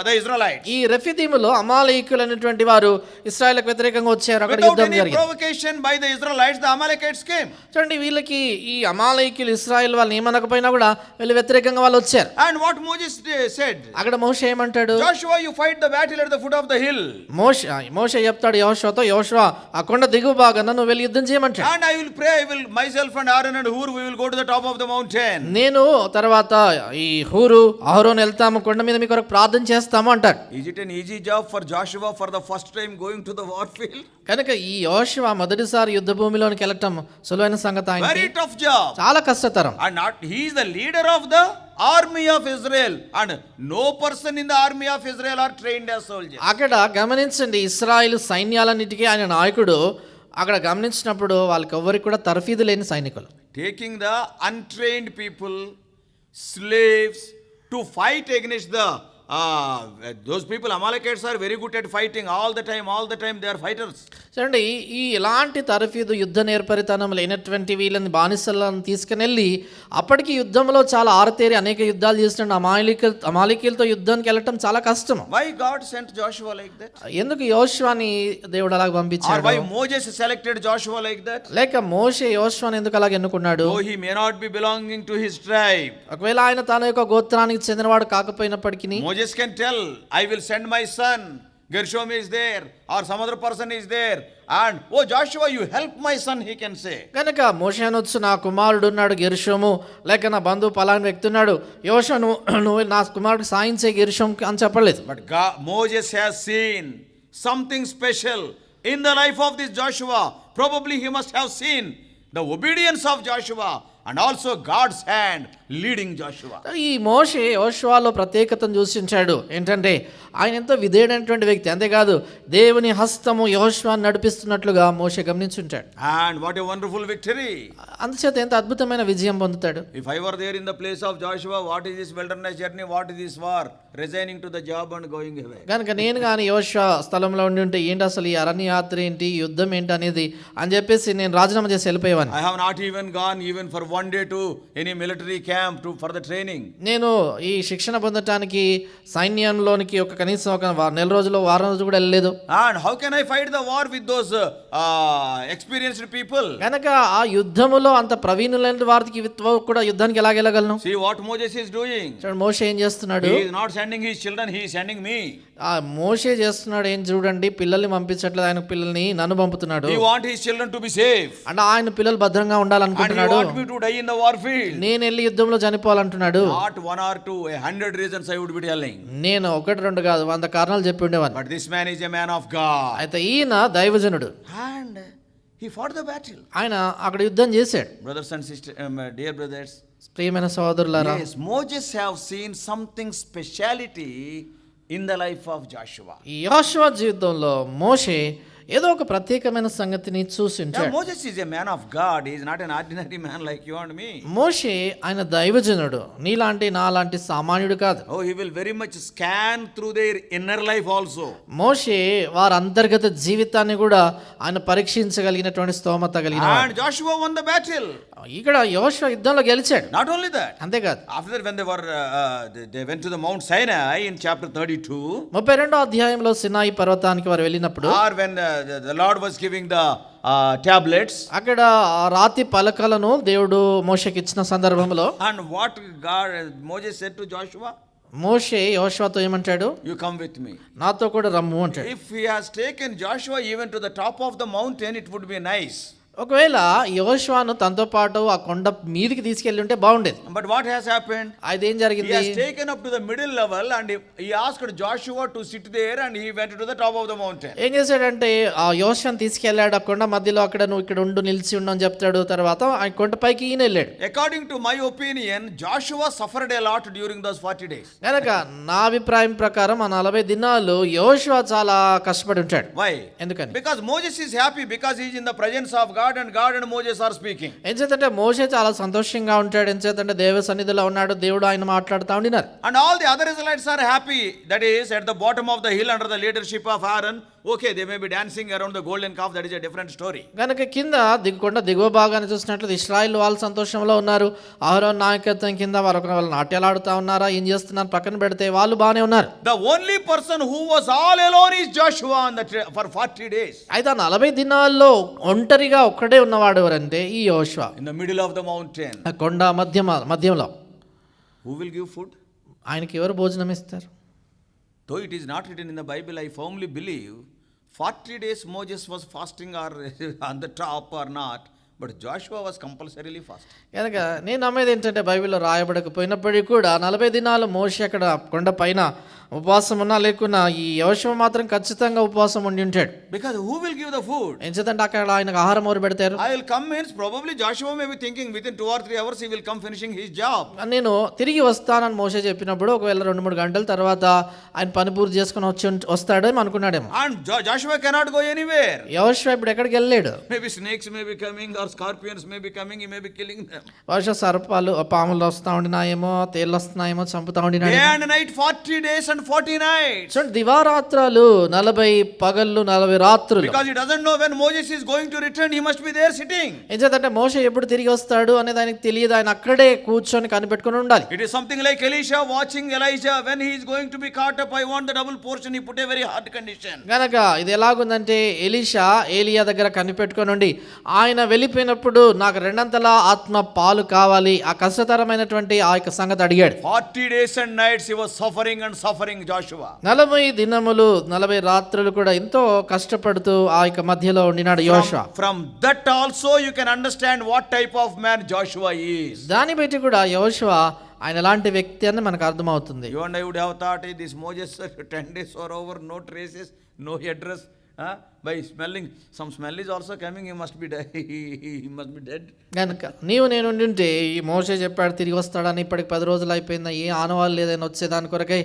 the Israelites. ఈ రెఫీదీములో అమాలేకీయులు అనేటువంటి వారు ఇశ్రాయేలుకు వ్యతిరేకంగా వచ్చారు. అక్కడ Without యుద్ధం any జరిగింది. provocation by the Israelites, the Amalekites came. చూడండి, వీళ్ళకి ఈ అమాలేకీయులు ఇశ్రాయేల్ వాళ్ళు ఏమనకపోయినా కూడా వీళ్ళు వ్యతిరేకంగా వాళ్ళు వచ్చారు. And what Moses said? అక్కడ మోషే ఏమంటాడు? Joshua, you fight the battle at the foot of the hill. మోషే చెప్తాడు యెహోషువతో, యెహోషువ ఆ కొండ దిగువ భాగాన నువ్వు వెళ్ళి యుద్ధం చేయమంటాడు. And I will pray, I will myself and Aaron and Hur, we will go to the top of the mountain. నేను తర్వాత ఈ హూరు అహరోను వెళ్తాము, కొండ మీద మీ కొరకు ప్రార్థన చేస్తాము అంటాడు. Is it an easy job for Joshua for the first time going to the war field? కనుక ఈ యెహోషువ మొదటిసారి యుద్ధ భూమిలోనికి వెళ్ళటం సులువైన సంగతి ఆయనకి. Very tough job. చాలా కష్టతరం. And he is the leader of the army of Israel, and no person in the army of Israel are trained as soldiers. అక్కడ గమనించండి, ఇశ్రాయేలు సైన్యాలన్నిటికీ ఆయన నాయకుడు. అక్కడ గమనించినప్పుడు వాళ్ళకి ఎవ్వరికి కూడా తర్ఫీదు లేని సైనికులు. Taking the untrained people, slaves, to fight against those people. Amalekites are very good at fighting all the time they are fighters. చూడండి, ఈ ఎలాంటి తరఫీదు యుద్ధ నేర్పరితనం లేనటువంటి వీళ్ళని బానిసలను తీసుకుని అప్పటికి యుద్ధంలో చాలా ఆరతేరి అనేక యుద్ధాలు చేసిన అమాలేకీయులతో యుద్ధానికి వెళ్ళటం చాలా కష్టం. Why God sent Joshua like that? ఎందుకు యెహోషువని దేవుడు అలాగ Or పంపించాడు? why Moses selected Joshua like that? లేక మోషే యెహోషువని ఎందుకు అలాగ ఎన్నుకున్నాడు? Though he may not be belonging to his tribe, ఒకవేళ ఆయన తన యొక్క గోత్రానికి చెందినవాడు కాకపోయినప్పటికీ Moses can tell, I will send my son, Gershom is there or some other person is there and oh Joshua you help my son, he can say. కనుక మోషే అనొచ్చు, నా కుమారుడు ఉన్నాడు గెర్షోము, లేక నా బంధువు పలాని వ్యక్తి ఉన్నాడు, యోషువ నువ్వు నా కుమారుడికి సాయం చేయి గెర్షోం అని చెప్పలేదు. But Moses has seen something special in the life of this Joshua. Probably he must have seen the obedience of Joshua and also God's hand leading Joshua. ఈ మోషే యోషువలో ప్రత్యేకతను చూసించాడు. ఏంటంటే ఆయన ఎంతో విధేయుడైనటువంటి వ్యక్తి, అంతేకాదు దేవుని హస్తము యోషువాను నడిపిస్తున్నట్లుగా మోషే గమనించుంటాడు. And what a wonderful victory. అందుచేత ఎంత అద్భుతమైన విజయం పొందుతాడు. If I were there in the place of Joshua, what is this wilderness journey, what is this war, resigning to the job and going away. కనుక నేను కానీ యోషువ స్థలంలో ఉండి ఉంటే ఏంటి అసలు ఈ అరణ్య యాత్ర ఏంటి, యుద్ధం ఏంటి అనేది అని చెప్పేసి నేను రాజీనామా చేసి వెళ్ళిపోయేవాడిని. I have not even gone even for one day to any military camp for the training. నేను ఈ శిక్షణ పొందటానికి సైన్యంలోనికి కనీసం ఒక నెల రోజులు వారం రోజులు కూడా వెళ్ళలేదు. And how can I fight the war with those experienced people? కనుక ఆ యుద్ధములో అంత ప్రవీణులైన వారికి కూడా యుద్ధానికి ఎలా వెళ్ళగలను? See what Moses is doing. చూడండి మోషే ఏం చేస్తున్నాడు. He is not sending his children, he is sending me. ఆ మోషే చేస్తున్నాడు ఏం చూడండి, పిల్లల్ని పంపించట్లేదు, ఆయన పిల్లల్ని నన్ను పంపుతున్నాడు. He want his children to be safe. అంటే ఆయన పిల్లలు భద్రంగా ఉండాలనుకుంటున్నాడు. And he want me to die in the war field. నేను వెళ్ళి యుద్ధంలో చనిపోవాలంటున్నాడు. Not one or two, 100 reasons I would be telling. నేను ఒకటి రెండు కాదు 100 కారణాలు చెప్పి ఉండేవాడిని. But this man is a man of God. అయితే ఈయన దైవజనుడు. And he fought the battle. ఆయన అక్కడ యుద్ధం చేశాడు. Brothers and sisters, dear brothers. ప్రియమైన సోదరులారా, Yes, Moses have seen something speciality in the life of Joshua. ఈ యోషువ జీవితంలో మోషే ఏదో ఒక ప్రత్యేకమైన సంగతిని చూసించాడు. Moses is a man of God. He is not an ordinary man like you and me. మోషే ఆయన దైవజనుడు, నీలాంటి నాలాంటి సామాన్యుడు కాదు. Oh, he will very much scan through their inner life also. మోషే వారి అంతర్గత జీవితాన్ని కూడా ఆయన పరీక్షించగలిగినటువంటి స్తోమత కలిగిన. And Joshua won the battle. ఇక్కడ యోషువ యుద్ధంలో గెలిచాడు. Not only that. అంతేకాదు, After that, when they went to the Mount Sinai in chapter 32. 32వ అధ్యాయంలో సినాయి పర్వతానికి వారు వెళ్ళినప్పుడు, Or when the Lord was giving the tablets. అక్కడ రాతి పలకలను దేవుడు మోషేకి ఇచ్చిన సందర్భంలో, And what Moses said to Joshua? మోషే యోషువతో ఏమంటాడు? You come with me. నాతో కూడా రమ్ము అంటాడు. If he has taken Joshua even to the top of the mountain, it would be nice. ఒకవేళ యోషువను తనతో పాటు ఆ కొండ మీదికి తీసుకెళ్ళి ఉంటే బాగుండేది. But what has happened? అదేం He జరిగింది? has taken up to the middle level and he asked Joshua to sit there and he went to the top of the mountain. ఏం చేశాడంటే ఆ యోషువను తీసుకెళ్ళాడు, ఆ కొండ మధ్యలో అక్కడ నువ్వు ఇక్కడ ఉండు, నిలిచి ఉండు అని చెప్తాడు. తర్వాత ఆ కొండ పైకి ఈయన వెళ్ళాడు. According to my opinion, Joshua suffered a lot during those 40 days. కనుక నా అభిప్రాయం ప్రకారం ఆ 40 దినాలు యోషువ చాలా కష్టపడి ఉంటాడు. Why? ఎందుకని? Because Moses is happy because he is in the presence of God and God and Moses are speaking. ఎంచేతంటే మోషే చాలా సంతోషంగా ఉంటాడు. ఎంచేతంటే దేవ సన్నిధిలో ఉన్నాడు, దేవుడు ఆయన మాట్లాడుతూ ఉండినారు. And all the other Israelites are happy. That is at the bottom of the hill under the leadership of Aaron. Okay, they may be dancing around the golden calf. That is a different story. కనుక కింద కొండ దిగువ భాగాన్ని చూసినట్లు ఇశ్రాయేల్ వాళ్ళు సంతోషంలో ఉన్నారు. అహరోను నాయకత్వం కింద వారు వాళ్ళు నాట్యాలు ఆడుతూ ఉన్నారా, ఏం చేస్తున్నారు పక్కన పెడితే వాళ్ళు బాగానే ఉన్నారు. The only person who was all alone is Joshua for 40 days. అయితే ఆ 40 దినాల్లో ఒంటరిగా ఒక్కడే ఉన్నవాడు ఎవరంటే ఈ యోషువ. In the middle of the mountain. ఆ కొండ మధ్యంలో Who will give food? ఆయనకి ఎవరు భోజనం ఇస్తారు? Though it is not written in the Bible, I firmly believe 40 days Moses was fasting or on the top or not, but Joshua was compulsorily fasting. కనుక నేను నమ్మేది ఏంటంటే బైబిల్లో రాయబడకపోయినప్పటికీ కూడా 40 దినాలు మోషే అక్కడ కొండ పైన ఉపవాసం ఉన్నా లేకున్నా ఈ యోషువ మాత్రం ఖచ్చితంగా ఉపవాసం ఉండి ఉంటాడు. Because who will give the food? ఎందుకంటే అక్కడ ఆయనకు ఆహారం ఎవరు పెడతారు? I will come means probably Joshua may be thinking within 2 or 3 hours he will come finishing his job. నేను తిరిగి వస్తానని మోషే చెప్పినప్పుడు ఒకవేళ 2-3 గంటల తర్వాత ఆయన పని పూర్తి చేసుకుని వస్తాడేమో అనుకున్నాడేమో. And Joshua cannot go anywhere. యోషువ ఇప్పుడు ఎక్కడికి వెళ్ళలేడు. Maybe snakes may be coming or scorpions may be coming, he may be killing them. బహుశా సర్పాలు పాములు వస్తా ఉండినాయేమో, తేళ్ళు వస్తున్నాయేమో, చంపుతా ఉండినాడు. Day and night 40 days and 40 nights. చూడండి దివారాత్రాలు 40 పగళ్ళు 40 రాత్రులు. Because he doesn't know when Moses is going to return, he must be there sitting. ఎందుకంటే మోషే ఎప్పుడు తిరిగి వస్తాడు అనేది ఆయనకు తెలియదు. ఆయన అక్కడే కూర్చొని కనిపెట్టుకుని ఉండాలి. It is something like Elisha watching Elijah when he is going to be caught up. I want the double portion. He put a very hard condition. గనక ఇది ఎలాగుందంటే ఎలీషా ఏలియా దగ్గర కనిపెట్టుకొని ఉండి ఆయన వెళ్ళిపో అయిపోయినప్పుడు నాకు రెండంతలా ఆత్మ పాలు కావాలి, ఆ కష్టతరమైనటువంటి ఆ యొక్క సంగతి అడిగాడు. 40 days and nights he was suffering and suffering, Joshua. 40 దినములు 40 రాత్రులు కూడా ఎంతో కష్టపడుతూ ఆ యొక్క మధ్యలో ఉండినాడు యోషువ. From that also you can understand what type of man Joshua is. దాన్ని బట్టి కూడా యోషువ ఆయన ఎలాంటి వ్యక్తి అని మనకు అర్థమవుతుంది. You and I would have thought, hey, this Moses 10 days are over, no traces, no address. By smelling, some smell is also coming, he must be dead. He must be dead. కనుక నీవు నేను ఉంటే ఈ మోషే చెప్పాడు తిరిగి వస్తాడని, ఇప్పటికి 10 రోజులు అయిపోయిందా, ఏ ఆనవాళ్ళు లేదని వచ్చేదాని కొరకై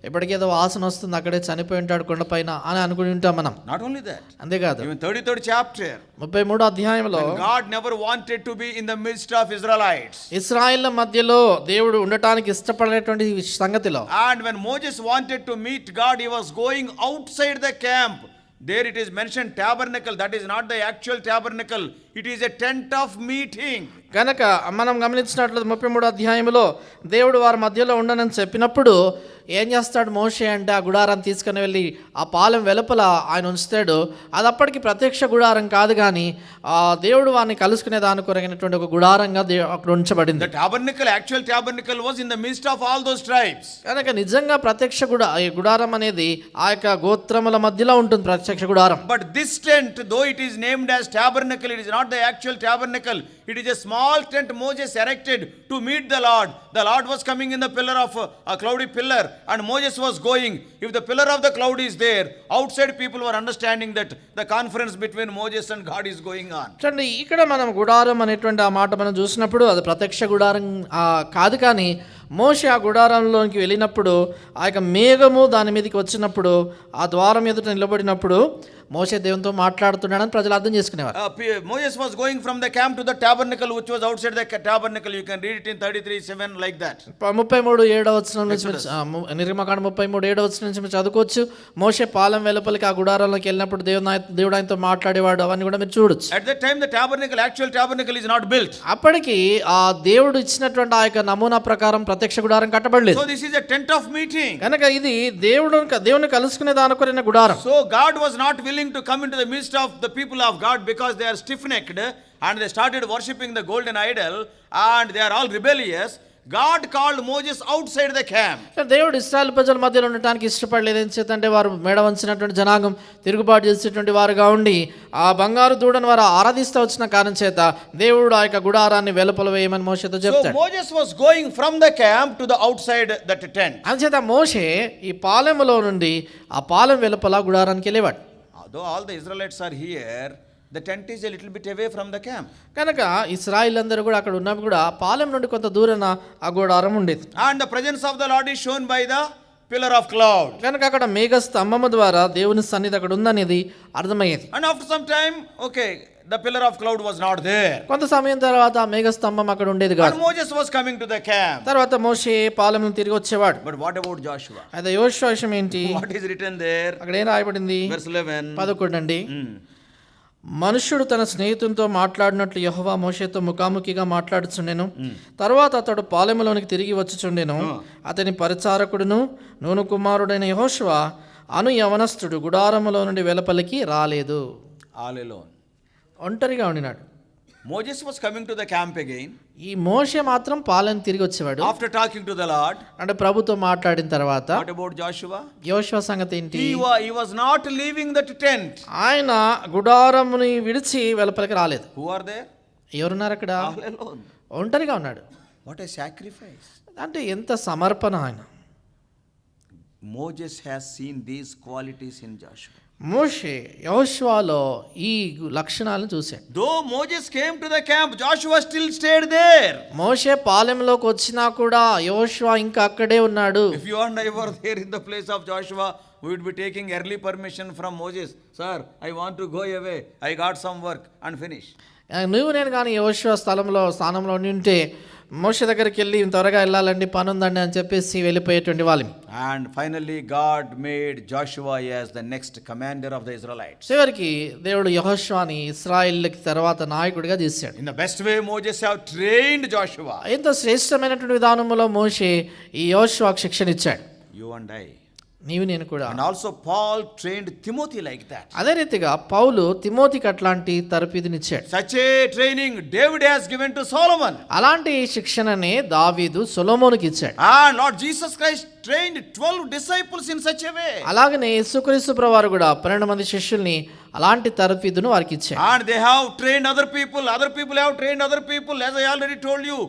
ఎప్పటికేదో వాసన వస్తుంది, అక్కడే చనిపోయి ఉంటాడు కొండపైన అని అనుకుని ఉంటాం మనం. Not only that, అంతేకాదు even 33rd chapter, 33వ అధ్యాయంలో God never wanted to be in the midst of Israelites. ఇశ్రాయేళ్ల మధ్యలో దేవుడు ఉండటానికి ఇష్టపడేటువంటి సంగతిలో, And when Moses wanted to meet God, he was going outside the camp. There it is mentioned tabernacle. That is not the actual tabernacle. It is a tent of meeting. కనుక మనం గమనించినట్లయితే 33వ అధ్యాయంలో దేవుడు వారి మధ్యలో ఉండనని చెప్పినప్పుడు ఏం చేస్తాడు మోషే అంటే, ఆ గుడారాన్ని తీసుకుని వెళ్ళి ఆ పాలెం వెలుపల ఆయన ఉంచుతాడు. అది అప్పటికి ప్రత్యక్ష గుడారం కాదు, కానీ ఆ దేవుడు వారిని కలుసుకునే దాని కొరగినటువంటి ఒక గుడారంగా అక్కడ ఉంచబడింది. The tabernacle, actual tabernacle, was in the midst of all those tribes. కనుక నిజంగా ప్రత్యక్ష గుడారం అనేది ఆ యొక్క గోత్రముల మధ్యలో ఉంటుంది, ప్రత్యక్ష గుడారం. But this tent, though it is named as tabernacle, it is not the actual tabernacle. It is a small tent Moses erected to meet the Lord. The Lord was coming in the pillar of a cloudy pillar, and Moses was going. If the pillar of the cloud is there, outside people were understanding that the conference between Moses and God is going on. చూడండి, ఇక్కడ మనం గుడారం అనేటువంటి ఆ మాట మనం చూసినప్పుడు అది ప్రత్యక్ష గుడారం కాదు, కానీ మోషే ఆ గుడారంలోకి వెళ్ళినప్పుడు ఆ యొక్క మేఘము దాని మీదకి వచ్చినప్పుడు ఆ ద్వారం ఎదుట నిలబడినప్పుడు మోషే దేవునితో మాట్లాడుతున్నాడని ప్రజలు అర్థం చేసుకునేవారు. Moses was going from the camp to the tabernacle which was outside the tabernacle. You can read it in 33:7 like that. 33:7 వచనం నుంచి నిర్గమకాండం 33:7 వచనం నుంచి మీరు చదువుకోవచ్చు. మోషే పాలెం వెలుపలికి ఆ గుడారంలోకి వెళ్ళినప్పుడు దేవుడు ఆయనతో మాట్లాడేవాడు, అవన్నీ కూడా మీరు చూడొచ్చు. At that time the tabernacle, actual tabernacle, is not built. అప్పటికి ఆ దేవుడు ఇచ్చినటువంటి ఆ యొక్క నమూనా ప్రకారం ప్రత్యక్ష గుడారం కట్టబడలేదు. So this is a tent of meeting. కనుక ఇది దేవుని కలుసుకునే దాని కొరైన గుడారం. So God was not willing to come into the midst of the people of God because they are stiff-necked and they started worshipping the golden idol and they are all rebellious. God called Moses outside the camp. దేవుడు ఇశ్రాయేలు ప్రజల మధ్యలో ఉండటానికి ఇష్టపడలేదు. ఏం చేతంటే వారు మెడ వంచినటువంటి జనాంగం, తిరుగుబాటు చేసేటువంటి వారుగా ఉండి ఆ బంగారు దూడను వారు ఆరాధిస్తూ వచ్చిన కారణం చేత దేవుడు ఆ యొక్క గుడారాన్ని వెలుపల వేయమని మోషేతో చెప్తాడు. So Moses was going from the camp to the outside that tent. అందుచేత మోషే ఈ పాలెములో నుండి ఆ పాలెం వెలుపల గుడారానికి వెళ్ళేవాడు. Though all the Israelites are here, the tent is a little bit away from the camp. కనుక ఇశ్రాయేల్ అందరూ కూడా అక్కడ ఉన్నప్పుడు కూడా పాలెం నుండి కొంత దూరాన ఆ గుడారం ఉండేది. And the presence of the Lord is shown by the pillar of cloud. కనుక అక్కడ మేఘ స్తంభము ద్వారా దేవుని సన్నిధి అక్కడ ఉందనేది అర్థమయ్యేది. And after some time, okay, the pillar of cloud was not there. కొంత సమయం తర్వాత ఆ మేఘ స్తంభం అక్కడ ఉండేది కాదు. And Moses was coming to the camp. తర్వాత మోషే పాలెం తిరిగి వచ్చేవాడు. But what about Joshua? అయితే యోషువ విషయం ఏంటి? What is written there? అక్కడ ఏం రాయబడింది? Verse 11. 11 అండి. మనుష్యుడు తన స్నేహితునితో మాట్లాడినట్లు యెహోవా మోషేతో ముఖాముఖిగా మాట్లాడుచుండెను. తర్వాత అతడు పాలెములోనికి తిరిగి వచ్చుచుండెను. అతని పరిచారకుడును నూను కుమారుడైన యెహోషువ అను యవనస్తుడు గుడారములో నుండి వెలుపలికి రాలేదు. All alone. ఒంటరిగా ఉండినాడు. Moses was coming to the camp again. ఈ మోషే మాత్రం పాలెం తిరిగి వచ్చేవాడు. After talking to the Lord. అంటే ప్రభుతో మాట్లాడిన తర్వాత. What about Joshua? యోషువ సంగతి ఏంటి? He was not leaving that tent. ఆయన గుడారముని విడిచి వెలుపలికి రాలేదు. Who are there? ఎవరున్నారు అక్కడ? All alone. ఒంటరిగా ఉన్నాడు. What a sacrifice. అంటే ఎంత సమర్పణ ఆయన. Moses has seen these qualities in Joshua. మోషే యోషువలో ఈ లక్షణాలను చూశాడు. Though Moses came to the camp, Joshua still stayed there. మోషే పాలెంలోకి వచ్చినా కూడా యోషువ ఇంకా అక్కడే ఉన్నాడు. If you and I were there in the place of Joshua, we would be taking early permission from Moses. Sir, I want to go away. I got some work and finish. నువ్వు నేను కానీ యోషువ స్థానంలో ఉంటే మోషే దగ్గరికి వెళ్ళి త్వరగా వెళ్ళాలండి, పని ఉందండి అని చెప్పేసి వెళ్ళిపోయేటువంటి వాళ్ళం. And finally God made Joshua as the next commander of the Israelites. చివరికి దేవుడు యెహోషువని ఇశ్రాయేలుకి తర్వాత నాయకుడిగా చేశాడు. In the best way Moses have trained Joshua. ఎంతో శ్రేష్టమైనటువంటి విధానంలో మోషే ఈ యోషువకు శిక్షణ ఇచ్చాడు. You and I. నీవు నేను కూడా. And also Paul trained Timothy like that. అదే రీతిగా పౌలు తిమోతికి అట్లాంటి తరఫీదునిచ్చాడు. Such a training David has given to Solomon. అలాంటి శిక్షణనే దావీదు సొలొమోనుకి ఇచ్చాడు. And Lord Jesus Christ trained 12 disciples in such a way. అలాగనే యేసుక్రీస్తు ప్రభువారు కూడా 12 మంది శిష్యుల్ని అలాంటి తరఫీదును వారికి ఇచ్చాడు. And they have trained other people have trained other people, as I already told you,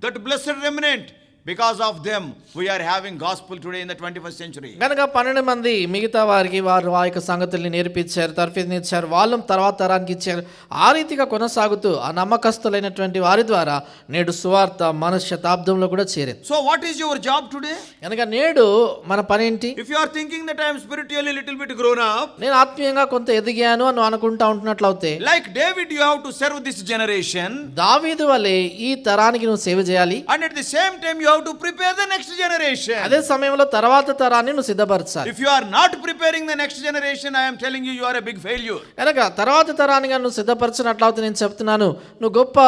that blessed remnant. Because of them we are having gospel today in the 21st century. కనుక 12 మంది మిగతా వారికి వారు ఆ యొక్క సంగతుల్ని నేర్పించారు, తర్ఫీదుని ఇచ్చారు, వాళ్ళు తర్వాత తరానికి ఇచ్చారు. ఆ రీతిగా కొనసాగుతూ ఆ నమ్మకస్తులైనటువంటి వారి ద్వారా నేడు సువార్త మన శతాబ్దంలో కూడా చేరింది. So what is your job today? కనుక నేడు మన పని ఏంటి? If you are thinking that I am spiritually little bit grown up, నేను ఆత్మీయంగా కొంత ఎదిగాను అని అనుకుంటా ఉంటున్నట్లయితే, like David you have to serve this generation. దావీదు వలె ఈ తరానికి నువ్వు సేవ చేయాలి. And at the same time you have to prepare the next generation. అదే సమయంలో తర్వాత తరాన్ని నువ్వు సిద్ధపరచాలి. If you are not preparing the next generation, I am telling you, you are a big failure. కనుక తర్వాత తరానిగా నువ్వు సిద్ధపరచినట్లయితే నేను చెప్తున్నాను, నువ్వు గొప్ప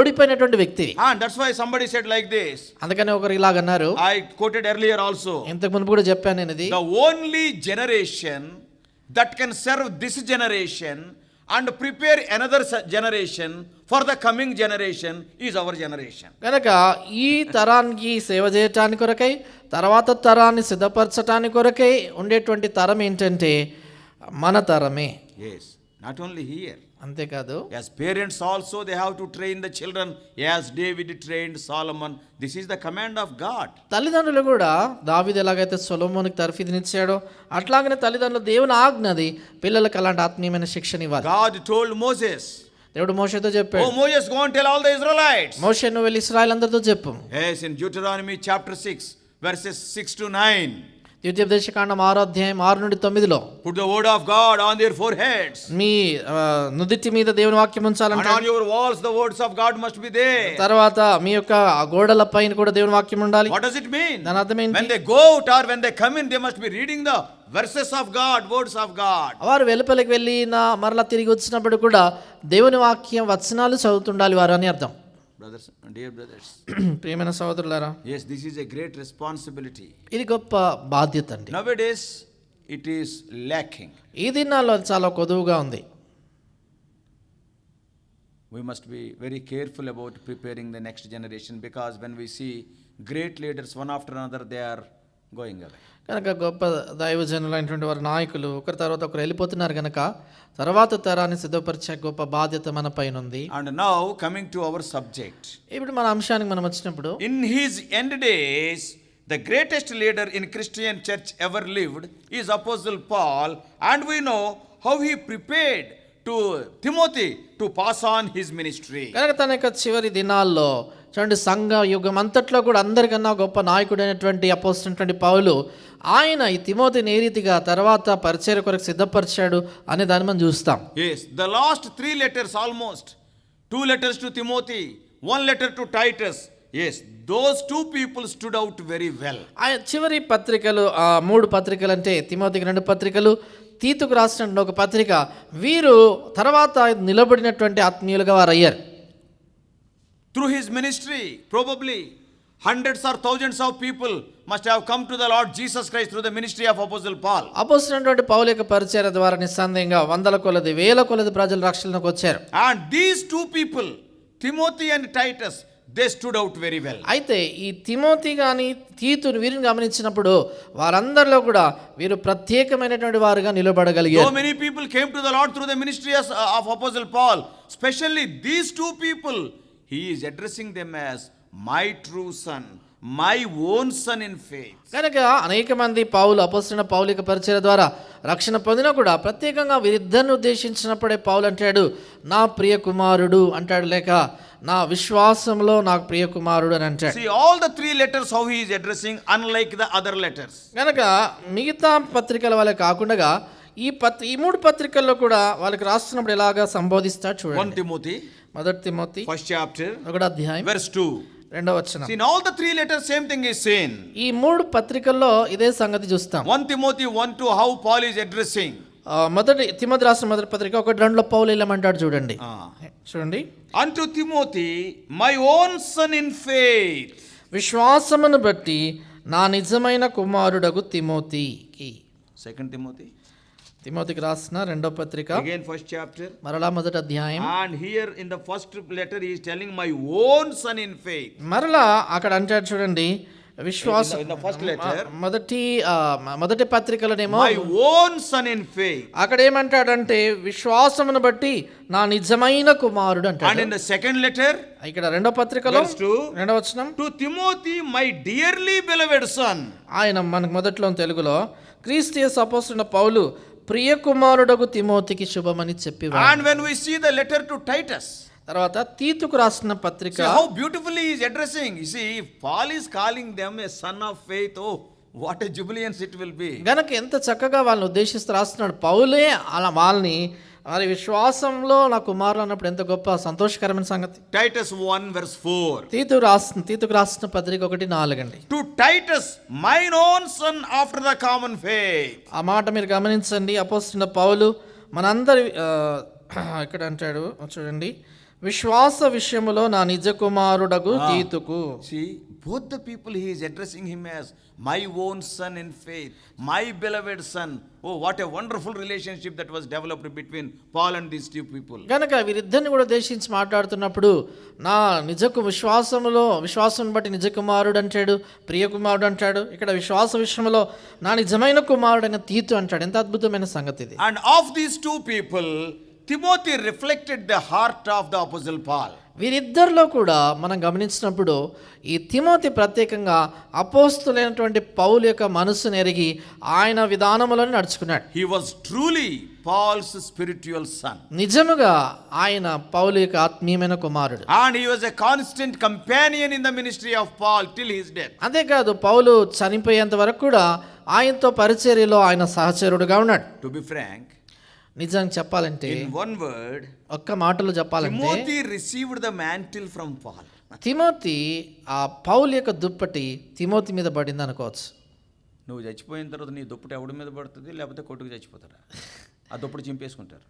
ఓడిపోయినటువంటి వ్యక్తివి. And that's why somebody said like this. అందుకని ఒకరు ఇలాగన్నారు. I quoted earlier also. ఇంతకు మునుపు కూడా చెప్పాను నేను ఇది. The only generation that can serve this generation and prepare another generation for the coming generation is our generation. కనుక ఈ తరానికి సేవ చేయటానికి కొరకై, తర్వాత తరాన్ని సిద్ధపరచటానికి కొరకై ఉండేటువంటి తరం ఏంటంటే మన తరమే. Yes, not only here. అంతేకాదు, As parents also they have to train the children as David trained Solomon. This is the command of God. తల్లిదండ్రులు కూడా దావీదు ఎలాగైతే సొలొమోనుకి తర్ఫీదునిచ్చాడో అట్లాగనే తల్లిదండ్రులు దేవుని ఆజ్ఞది పిల్లలకు అలాంటి ఆత్మీయమైన శిక్షణ ఇవ్వాలి. God told Moses, దేవుడు మోషేతో చెప్పాడు, oh Moses, go and tell all the Israelites. మోషే నువ్వు వెళ్ళి ఇశ్రాయేలు అందరితో చెప్పు. Yes, in Deuteronomy chapter 6 verses 6 to 9. ద్వితీయోపదేశకాండం 6వ అధ్యాయం 6 నుండి 9లో Put the word of God on their foreheads. మీ నుదిటి మీద దేవుని వాక్యం And ఉంచాలంట. on your walls the words of God must be there. తర్వాత మీ యొక్క గోడల పైన కూడా దేవుని వాక్యం ఉండాలి. What does it mean? దాని అర్థం ఏంటి? When they go out or when they come in, they must be reading the verses of God, words of God. వారు వెలుపలికి వెళ్ళి మరలా తిరిగి వచ్చినప్పుడు కూడా దేవుని వాక్యం వచనాలు చదువుతుండాలి వారు అని అర్థం. Brothers, dear brothers. ప్రియమైన సహోదరులారా, Yes, this is a great responsibility. ఇది గొప్ప బాధ్యత అండి. Nowadays it is lacking. ఈ దినాల్లో చాలా కొదువుగా ఉంది. We must be very careful about preparing the next generation, because when we see great leaders one after another, they are going away. కనుక గొప్ప దైవజనులైనటువంటి వారి నాయకులు ఒకరి తర్వాత ఒకరు వెళ్ళిపోతున్నారు కనుక తర్వాత తరాన్ని సిద్ధపరిచే గొప్ప బాధ్యత మన పైన ఉంది. And now coming to our subject. ఇప్పుడు మన అంశానికి మనం వచ్చినప్పుడు, In his end days, the greatest leader in Christian church ever lived is Apostle Paul, and we know how he prepared to Timothy to pass on his ministry. కనుక తన యొక్క చివరి దినాల్లో చూడండి, సంఘ యుగం అంతట్లో కూడా అందరికన్నా గొప్ప నాయకుడైనటువంటి అపోస్తలుడైనటువంటి పౌలు ఆయన ఈ తిమోతిని ఏ రీతిగా తర్వాత పరిచర్య కొరకు సిద్ధపరిచాడు అనే దాన్ని మనం చూస్తాం. Yes, the last 3 letters almost, 2 letters to Timothy, 1 letter to Titus. Yes, those 2 people stood out very well. ఆయన చివరి పత్రికలు 3 పత్రికలు అంటే తిమోతికి 2 పత్రికలు, తీతుకు రాసినటువంటి ఒక పత్రిక, వీరు తర్వాత నిలబడినటువంటి ఆత్మీయులుగా వారు అయ్యారు. Through his ministry, probably hundreds or thousands of people must have come to the Lord Jesus Christ through the ministry of Apostle Paul. అపోస్తలుడైనటువంటి పౌలు యొక్క పరిచర్య ద్వారా నిస్సందేహంగా వందల కొలది వేల కొలది ప్రజలు రక్షణలోకి వచ్చారు. And these 2 people, Timothy and Titus, they stood out very well. అయితే ఈ తిమోతి కానీ తీతుని వీరిని గమనించినప్పుడు వారందరిలో కూడా వీరు ప్రత్యేకమైనటువంటి వారుగా నిలబడగలిగారు. So many people came to the Lord through the ministry of Apostle Paul. Especially these 2 people, he is addressing them as my true son, my own son in faith. కనుక అనేక మంది అపోస్తలుడైన పౌలు యొక్క పరిచర్య ద్వారా రక్షణ పొందినా కూడా ప్రత్యేకంగా వీరిద్దరిని ఉద్దేశించినప్పుడే పౌలు అంటాడు, నా ప్రియ కుమారుడు అంటాడు, లేక నా విశ్వాసంలో నాకు ప్రియ కుమారుడు అని అంటాడు. See all the 3 letters how he is addressing, unlike the other letters. కనుక మిగతా పత్రికల వాళ్ళే కాకుండా ఈ 3 పత్రికల్లో కూడా వాళ్ళకి రాస్తున్నప్పుడు ఎలాగా సంబోధిస్తాడు 1 చూడండి. Timothy, మొదటి తిమోతి 1st chapter, 1వ అధ్యాయం verse 2. 2వ వచనం. See in all the 3 letters same thing is seen. ఈ 3 పత్రికల్లో ఇదే సంగతి చూస్తాం. 1 Timothy 1:2 how Paul is addressing. మొదటి తిమోతి రాసిన మొదటి పత్రిక 1:2లో పౌలు ఏమంటాడు చూడండి. చూడండి, Unto Timothy, my own son in faith. విశ్వాసమును బట్టి నా నిజమైన కుమారుడగు తిమోతికి. 2 Timothy. తిమోతికి రాసిన రెండో పత్రిక Again first chapter. మరలా మొదటి అధ్యాయం. And here in the first letter he is telling my own son in faith. మరలా అక్కడ అంటాడు చూడండి, విశ్వాసం In the first letter. మొదటి పత్రికలోనేమో My own son in faith. అక్కడ ఏమంటాడంటే విశ్వాసమును బట్టి నా నిజమైన కుమారుడు And అంటాడు. in the second letter, ఇక్కడ రెండో పత్రికలో verse 2, రెండో వచనం, to Timothy my dearly beloved son. ఆయన మనకు మొదట్లో తెలుగులో క్రీస్తు యేసు అపోస్తలుడైన పౌలు ప్రియ కుమారుడగు తిమోతికి శుభమని చెప్పి. And when we see the letter to Titus, తర్వాత తీతుకు రాసిన పత్రిక see how beautifully he is addressing. You see, if Paul is calling them a son of faith, oh, what a jubilance it will be. గనక ఎంత చక్కగా వాళ్ళని ఉద్దేశిస్తూ రాస్తున్నాడు. పౌలే అలా వాళ్ళని వారి విశ్వాసంలో నా కుమారులు అన్నప్పుడు ఎంత గొప్ప సంతోషకరమైన సంగతి. Titus 1 verse 4. తీతుకు రాసిన పత్రిక 1:4 అండి. To Titus, mine own son after the common faith. ఆ మాట మీరు గమనించండి. అపోస్తలుడైన పౌలు మనందరి ఇక్కడ అంటాడు చూడండి, విశ్వాస విషయములో నా నిజ కుమారుడగు తీతుకు. See, both the people he is addressing him as my own son in faith, my beloved son. Oh, what a wonderful relationship that was developed between Paul and these two people. గనక వీరిద్దరిని కూడా ఉద్దేశించి మాట్లాడుతున్నప్పుడు నా విశ్వాసం బట్టి నిజ కుమారుడు అంటాడు, ప్రియ కుమారుడు అంటాడు. ఇక్కడ విశ్వాస విషయంలో నా నిజమైన కుమారుడైన తీతు అంటాడు. ఎంత అద్భుతమైన సంగతి ఇది. And of these two people, Timothy reflected the heart of the apostle Paul. వీరిద్దరిలో కూడా మనం గమనించినప్పుడు ఈ తిమోతి ప్రత్యేకంగా అపోస్తులైనటువంటి పౌలు యొక్క మనస్సును ఎరిగి ఆయన విధానములను నడుచుకున్నాడు. He was truly Paul's spiritual son. నిజముగా ఆయన పౌలు యొక్క ఆత్మీయమైన కుమారుడు. And he was a constant companion in the ministry of Paul till his death. అంతేకాదు పౌలు చనిపోయేంత వరకు కూడా ఆయనతో పరిచర్యలో ఆయన సహచరుడుగా ఉన్నాడు. To be frank, నిజంగా చెప్పాలంటే in one word, ఒక్క మాటలో చెప్పాలంటే Timothy received the mantle from Paul. Timothy ఆ పౌలు యొక్క దుప్పటి తిమోతి మీద పడింది అనుకోవచ్చు. నువ్వు చచ్చిపోయిన తర్వాత నీ దుప్పటి ఎవడి మీద పడుతుంది, లేకపోతే కొట్టుకు చచ్చిపోతారా? ఆ దుప్పటి చింపేసుకుంటారు.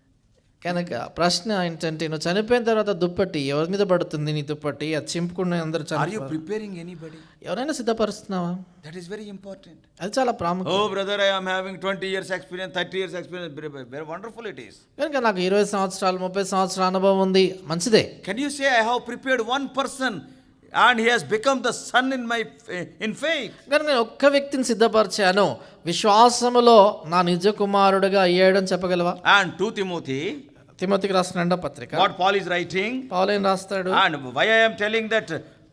కనుక ప్రశ్న ఏంటంటే, నువ్వు చనిపోయిన తర్వాత దుప్పటి ఎవరి మీద పడుతుంది? నీ దుప్పటి అది చింపుకున్న అందరూ Are you preparing anybody? ఎవరైనా సిద్ధపరుస్తున్నావా? That is very important. అది చాలా ప్రాముఖ్యం. Oh brother, I am having 20 years experience, 30 years experience. Very wonderful it is. కనుక నాకు 20 సంవత్సరాలు 30 సంవత్సరాల అనుభవం ఉంది, మంచిదే. Can you say I have prepared one person and he has become the son in faith? కనుక నేను ఒక్క వ్యక్తిని సిద్ధపరిచాను, విశ్వాసములో నా నిజ కుమారుడుగా అయ్యాడని చెప్పగలవా? And to Timothy, తిమోతికి రాసిన రెండో పత్రిక what Paul is writing, పౌలు ఏం రాస్తాడు? and why I am telling that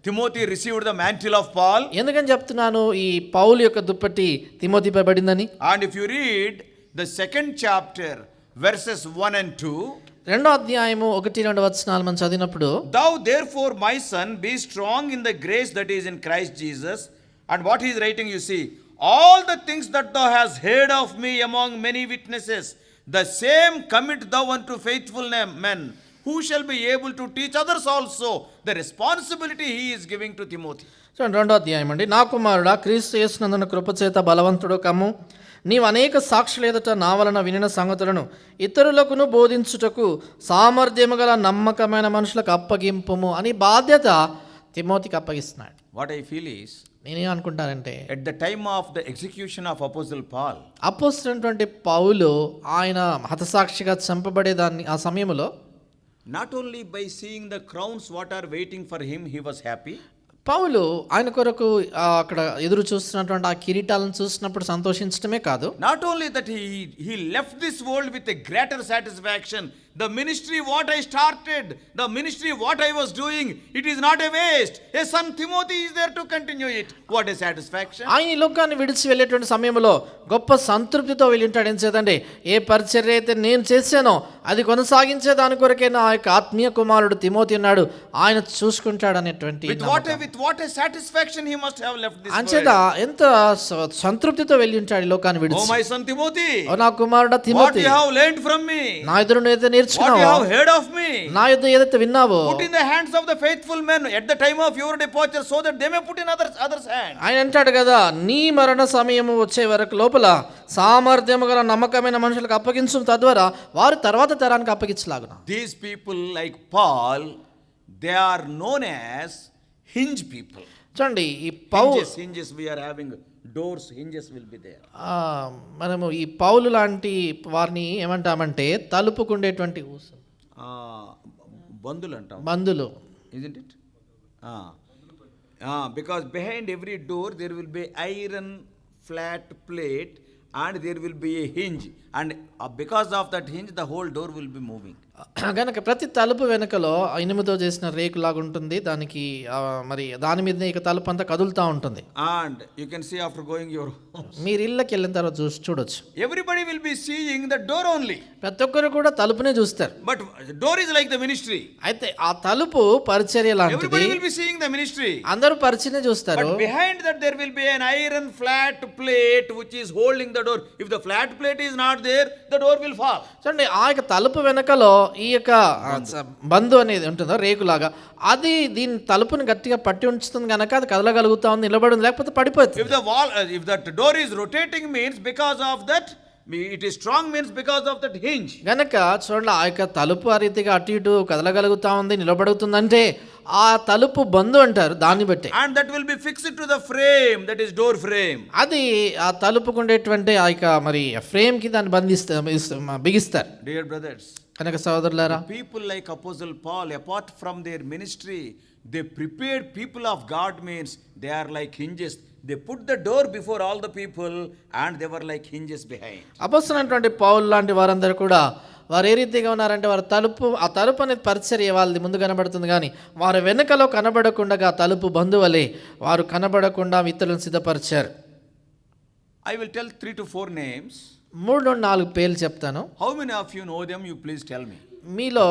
Timothy received the mantle of Paul. ఎందుకని చెప్తున్నాను ఈ పౌలు యొక్క దుప్పటి తిమోతిపై పడిందని? And if you read the second chapter verses 1 and 2, రెండో అధ్యాయము 1-2 వచనాలు మనం చదివినప్పుడు, thou therefore my son be strong in the grace that is in Christ Jesus. And what he is writing, you see, all the things that thou hast heard of me among many witnesses, the same commit thou unto faithful men, who shall be able to teach others also. The responsibility he is giving to Timothy. చూడండి రెండో అధ్యాయం అండి. నా కుమారుడా, క్రీస్తు యేసునందున కృపచేత బలవంతుడు కమ్ము, నీవు అనేక సాక్షుల ఎదుట నా వలన వినిన సంగతులను ఇతరులకును బోధించుటకు సామర్థ్యము గల నమ్మకమైన మనుషులకు అప్పగింపుము అని బాధ్యత తిమోతికి అప్పగిస్తున్నాడు. What I feel is, నేనేం అనుకుంటానంటే, at the time of the execution of Apostle Paul, అపోస్తలుడైనటువంటి పౌలు ఆయన హతసాక్షిగా చంపబడేదాన్ని ఆ సమయంలో not only by seeing the crowns what are waiting for him, he was happy. పౌలు ఆయన కొరకు అక్కడ ఎదురు చూస్తున్నటువంటి ఆ కిరీటాలను చూసినప్పుడు సంతోషించడమే కాదు, Not only that, he left this world with a greater satisfaction. The ministry what I started, the ministry what I was doing, it is not a waste. A son Timothy is there to continue it. What a satisfaction. ఆయన ఈ లోకాన్ని విడిచి వెళ్ళేటువంటి సమయంలో గొప్ప సంతృప్తితో వెళ్ళి ఉంటాడు. ఏం చేద్దండి, ఏ పరిచర్య అయితే నేను చేశానో అది కొనసాగించే దాని కొరకే నా యొక్క ఆత్మీయ కుమారుడు తిమోతి ఉన్నాడు, ఆయన చూసుకుంటాడు అనేటువంటి With what a satisfaction he must have left this అంచేత world. ఎంత సంతృప్తితో వెళ్ళి ఉంటాడు ఈ లోకాన్ని Oh విడిచి. my son Timothy, ఓ నా కుమారుడా what Timothy, you have learned from me, నా ఎదురు నువ్వు ఏదైతే what you నేర్చుకున్నావో, have heard of me, నా యుద్ధ ఏదైతే విన్నావో put in the hands of the faithful men at the time of your departure, so that they may put in others' hands. ఆయన అంటాడు కదా, నీ మరణ సమయము వచ్చే వరకు లోపల సామర్థ్యము గల నమ్మకమైన మనుషులకు అప్పగించు, తద్వారా వారు తర్వాత తరానికి అప్పగించలాగున. These people like Paul, they are known as hinge people. చూడండి ఈ పౌలు Hinges we are having, doors, hinges will be there. మనము ఈ పౌలు లాంటి వారిని ఏమంటామంటే తలుపుకుండేటువంటి బందులు అంటాం, బంధులు. isn't it? Because behind every door there will be iron flat plate and there will be a hinge, and because of that hinge the whole door will be moving. కనుక ప్రతి తలుపు వెనుకలో ఇనుముతో చేసిన రేకులాగా ఉంటుంది, దానికి మరి దాని మీద ఇక తలుపు అంతా కదులుతూ ఉంటుంది. And you can see after going your home, మీరు ఇళ్ళకి వెళ్ళిన తర్వాత చూడొచ్చు, everybody will be seeing the door only. ప్రతి ఒక్కరు కూడా తలుపునే చూస్తారు. But the door is like the ministry. అయితే ఆ తలుపు పరిచర్య లాంటిది, Everybody will be seeing the ministry. అందరూ పరిచర్య చూస్తారు. But behind that there will be an iron flat plate which is holding the door. If the flat plate is not there, the door will fall. చూడండి ఆ యొక్క తలుపు వెనకలో ఈ యొక్క బంధు అనేది ఉంటుందో రేకులాగా, అది దీని తలుపుని గట్టిగా పట్టి ఉంచుతుంది కనుక అది కదలగలుగుతా ఉంది, నిలబడి ఉంది, లేకపోతే పడిపోతుంది. If the wall, if that door is rotating means because of that, it is strong means because of that hinge. గనక చూడండి ఆ యొక్క తలుపు ఆ రీతిగా అటు ఇటు కదలగలుగుతా ఉంది, నిలబడుతుందంటే ఆ తలుపు బంధు అంటారు దాన్ని బట్టి. And that will be fixed to the frame, that is door frame. అది ఆ తలుపుకు ఉండేటువంటి ఆ యొక్క మరి ఫ్రేమ్ కి దాన్ని బిగిస్తారు. Dear brothers, కనుక సోదరులారా, people like Apostle Paul, apart from their ministry, they prepared people of God means they are like hinges. They put the door before all the people and they were like hinges behind. అపొస్తలుడైనటువంటి పౌలు లాంటి వారందరూ కూడా వారు ఏ రీతిగా ఉన్నారంటే వారు ఆ తలుపు అనేది పరిచర్య వాళ్ళది ముందు కనబడుతుంది, కానీ వారు వెనుకలో కనబడకుండా తలుపు బంధువలే వారు కనబడకుండా ఇతరులను సిద్ధపరిచారు. I will tell 3 to 4 names. 3-4 పేర్లు చెప్తాను. How many of you know them? You please tell me. మీలో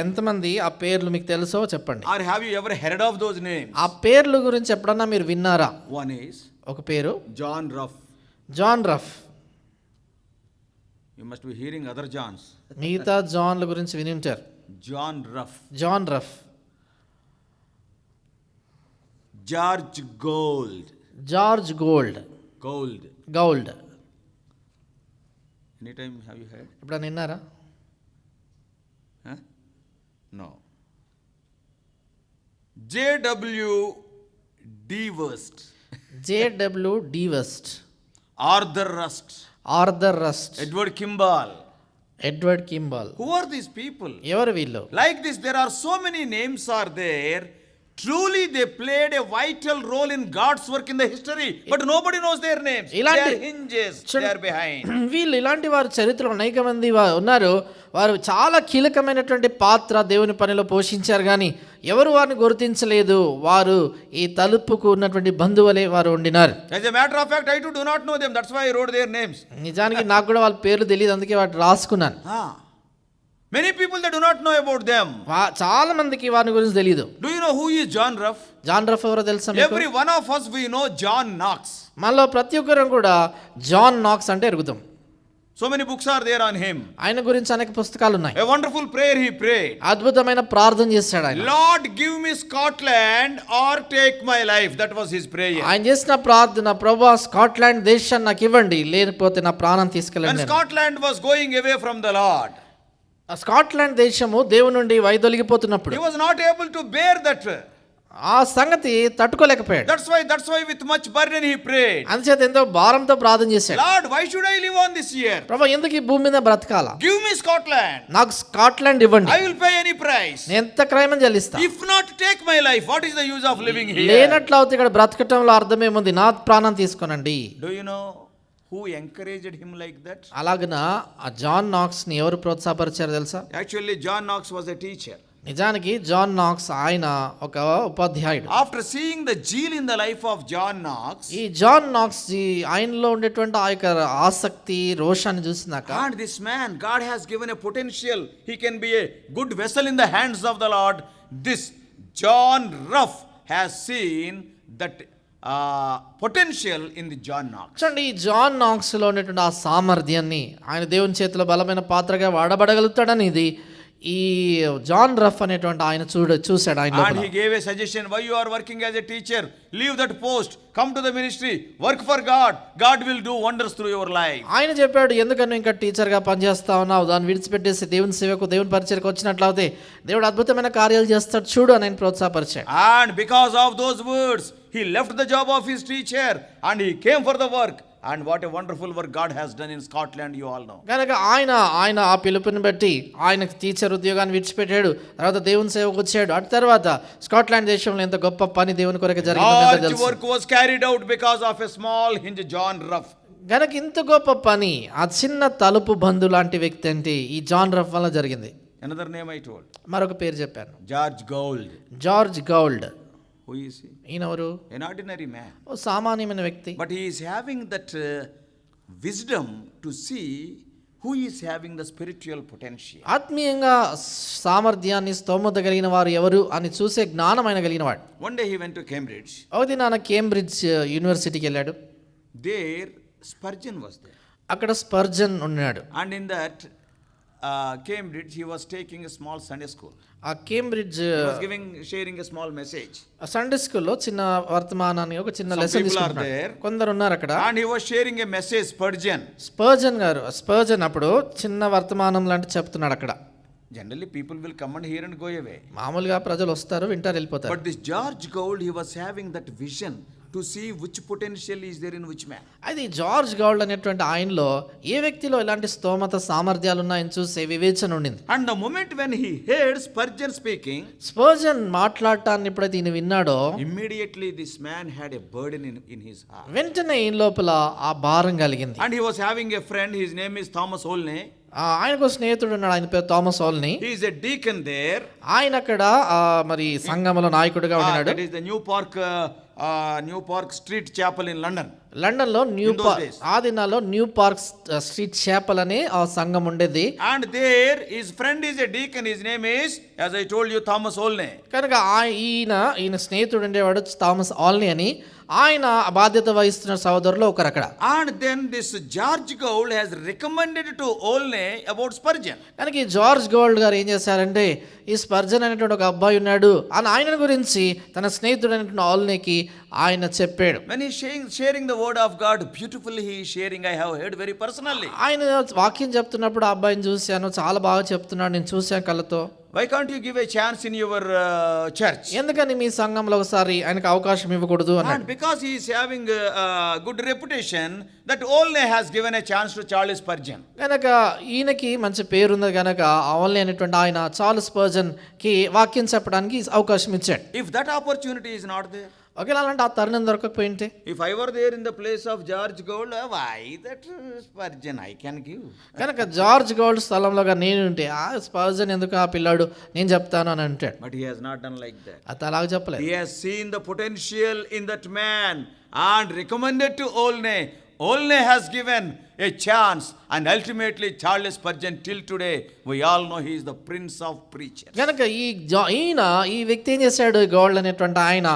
ఎంతమంది ఆ పేర్లు మీకు తెలుసో చెప్పండి. Or have you ever heard of those names? ఆ పేర్ల గురించి ఎప్పుడన్నా మీరు విన్నారా? One is ఒక పేరు John Ruff. John Ruff. You must be hearing other Johns. మిగతా జాన్ల గురించి విని ఉంటారు. John Ruff. John Ruff. George Gold. George Gold. Gould. Anytime have you heard? ఎప్పుడన్నా విన్నారా? Huh? No. J.W. Dewest. J.W. Dewest. Arthur Rust. Edward Kimball. Who are these people? ఎవరు వీళ్ళు? Like this, there are so many names are there. Truly they played a vital role in God's work in the history, but nobody knows their names. They are hinges, they are behind. వీళ్ళు ఇలాంటి వారు చరిత్రలో అనేక మంది ఉన్నారు, వారు చాలా కీలకమైనటువంటి పాత్ర దేవుని పనిలో పోషించారు, కానీ ఎవరు వారిని గుర్తించలేదు. వారు ఈ తలుపుకు ఉన్నటువంటి బంధువులే వారు ఉండినారు. As a matter of fact, I too do not know them. That's why I wrote their names. నిజానికి నాకు కూడా వాళ్ళ పేర్లు తెలియదు, అందుకే వాటిని రాసుకున్నాను. Many people that do not know about them. చాలా మందికి వారి గురించి తెలియదు. Do you know who is John Ruff? John Ruff ఎవరో తెలుసా మీకు? Every one of us we know John Knox. మనలో ప్రతి ఒక్కరం కూడా జాన్ నాక్స్ అంటే ఎరుగుతాం. So many books are there on him. ఆయన గురించి అనేక పుస్తకాలు ఉన్నాయి. A wonderful prayer he prayed. అద్భుతమైన ప్రార్థన చేశాడు ఆయన. Lord, give me Scotland or take my life. That was his prayer. ఆయన చేసిన ప్రార్థన, ప్రభువా స్కాట్లాండ్ దేశాన్ని నాకు ఇవ్వండి, లేకపోతే నా ప్రాణం తీసుకెళ్ళండి. And Scotland was going away from the Lord. Scotland దేశము దేవుని నుండి వైదొలిగిపోతున్నప్పుడు he was not able to bear that. ఆ సంగతి తట్టుకోలేకపోయాడు. That's why with much burden he prayed. అందుచేత ఎంతో భారంతో ప్రార్థన చేశాడు. Lord, why should I live on this year? ప్రభువా ఎందుకు ఈ భూమి మీద బ్రతకాలా? Give me Scotland. నాకు స్కాట్లాండ్ ఇవ్వండి. I will pay any price. నేను ఎంత క్రయమని చెల్లిస్తా. If not, take my life. What is the use of living here? లేనట్లయితే ఇక్కడ బ్రతకటంలో అర్థమేముంది? నా ప్రాణం తీసుకోనండి. Do you know who encouraged him like that? అలాగనా ఆ జాన్ నాక్స్ ని ఎవరు ప్రోత్సాహపరిచారు తెలుసా? Actually, John Knox was a teacher. నిజానికి జాన్ నాక్స్ ఆయన ఒక ఉపాధ్యాయుడు. After seeing the zeal in the life of John Knox, ఈ జాన్ నాక్స్ ఆయనలో ఉండేటువంటి ఆ యొక్క ఆసక్తి, రోషాన్ని చూసినాక, and this man, God has given a potential. He can be a good vessel in the hands of the Lord. This John Ruff has seen that potential in the John Knox. చూడండి ఈ John నాక్స్ లో ఉన్నటువంటి ఆ సామర్థ్యాన్ని, ఆయన దేవుని చేతిలో బలమైన పాత్రగా వాడబడగలుగుతాడని ఇది ఈ జాన్ రఫ్ అనేటువంటి ఆయన చూశాడు ఆయన. And he gave a suggestion, why you are working as a teacher, leave that post, come to the ministry, work for God, God will do wonders through your life. ఆయన చెప్పాడు, ఎందుకన్నా ఇంకా teacher గా పనిచేస్తా ఉన్నావు, దాన్ని విడిచిపెట్టేసి దేవుని సేవకు, దేవుని పరిచర్యకు వచ్చినట్లయితే దేవుడు అద్భుతమైన కార్యాలు చేస్తాడు చూడు అని ఆయన ప్రోత్సాహపరిచాడు. And because of those words he left the job of his teacher and he came for the work. And what a wonderful work God has done in Scotland, you all know. కనుక ఆయన ఆ పిలుపుని బట్టి ఆయన teacher ఉద్యోగాన్ని విడిచిపెట్టాడు, తర్వాత దేవుని సేవకు వచ్చాడు. అటు తర్వాత స్కాట్లాండ్ దేశంలో ఎంత గొప్ప పని దేవుని కొరకు జరిగిందో Large తెలుసు. work was carried out because of a small hinge, John Ruff. గనక ఇంత గొప్ప పని ఆ చిన్న తలుపు బంధు లాంటి వ్యక్తి అంటే ఈ జాన్ రఫ్ వల్ల జరిగింది. Another name I told, మరొక పేరు చెప్పాను, George Gould. George Gould. Who is he? ఈయనెవరు? An ordinary man. ఓ సామాన్యమైన వ్యక్తి. But he is having that wisdom to see who is having the spiritual potential. ఆత్మీయంగా సామర్థ్యాన్ని స్తోమత కలిగిన వారు ఎవరు అని చూసే జ్ఞానం ఆయన కలిగిన వాడు. One day he went to Cambridge. ఒకది నాన్న కేంబ్రిడ్జ్ యూనివర్సిటీకి వెళ్ళాడు. There Spurgeon was there. అక్కడ స్పర్జన్ ఉన్నాడు. And in that Cambridge he was taking a small Sunday school. ఆ Cambridge He was sharing a small message. Sunday స్కూల్లో చిన్న వర్తమానాన్ని ఒక చిన్న Some లెసన్ people are తీసుకుంటున్నాడు. there. కొందరు ఉన్నారు అక్కడ. And he was sharing a message, Spurgeon. Spurgeon అప్పుడు చిన్న వర్తమానం లాంటి చెప్తున్నాడు అక్కడ. Generally people will come and hear and go away. మామూలుగా ప్రజలు వస్తారు, వింటారు, వెళ్ళిపోతారు. But this George Gould, he was having that vision to see which potential is there in which man. అది జార్జ్ గౌల్డ్ అనేటువంటి ఆయనలో ఏ వ్యక్తిలో ఇలాంటి స్తోమత సామర్థ్యాలు ఉన్నాయని చూసే వివేచన ఉండింది. And the moment when he heard Spurgeon speaking, Spurgeon మాట్లాడటాన్ని ఎప్పుడైతే ఈయన విన్నాడో immediately this man had a burden in his heart. వెంటనే ఈయన లోపల ఆ భారం కలిగింది. And he was having a friend, his name is Thomas Olney. ఆయనకు స్నేహితుడు ఉన్నాడు, ఆయన పేరు Thomas ఆల్నీ. He is a deacon there. ఆయన అక్కడ మరి సంఘములో నాయకుడిగా ఉన్నాడు. That is the New Park Street Chapel in London. లండన్లో ఆ దినాల్లో న్యూ పార్క్ స్ట్రీట్ చాపెల్ అనే ఆ సంఘం ఉండేది. And there his friend is a deacon, his name is, as I told you, Thomas Olney. కనుక ఈయన స్నేహితుడు ఉండేవాడు థామస్ ఆల్నీ అని. ఆయన బాధ్యత వహిస్తున్న సోదరులు ఒకరు అక్కడ. And then this George Gould has recommended to Olney about Spurgeon. కనుక ఈ జార్జ్ గోల్డ్ గారు ఏం చేశారంటే ఈ స్పర్జన్ అనేటువంటి ఒక అబ్బాయి ఉన్నాడు అని ఆయన గురించి తన స్నేహితుడు అనేటువంటి ఆల్నీకి ఆయన చెప్పాడు. When he is sharing the word of God, beautifully he is sharing, I have heard very personally. ఆయన వాక్యం చెప్తున్నప్పుడు ఆ అబ్బాయిని చూశాను, చాలా బాగా చెప్తున్నాడు, నేను చూశాను కళ్ళతో. Why can't you give a chance in your church? ఎందుకని మీ సంఘంలో ఒకసారి ఆయనకు అవకాశం ఇవ్వకూడదు అన్నాడు. And because he is having a good reputation, that Olney has given a chance to Charles Spurgeon. కనుక ఈయనకి మంచి పేరుంది కనుక ఆల్నీ అనేటువంటి ఆయన చార్లెస్ స్పర్జన్ కి వాక్యం చెప్పడానికి అవకాశం ఇచ్చాడు. If that opportunity is not there, ఒకవేళ అలాంటి ఆ తరుణం దొరకకపోయింటే, if I were there in the place of George Gould, why that Spurgeon I can give. కనుక జార్జ్ గౌల్డ్ స్థలంలోగా నేను ఉంటే ఆ స్పర్జన్ ఎందుకు ఆ పిల్లాడు నేను చెప్తాను అని అంటాడు. But he has not done like that. అతను అలాగ చెప్పలేదు. He has seen the potential in that man and recommended to Olney. Olney has given a chance, and ultimately Charles Spurgeon till today we all know he is the prince of preachers. కనుక ఈ వ్యక్తి ఏం చేశాడు, Gould అనేటువంటి ఆయన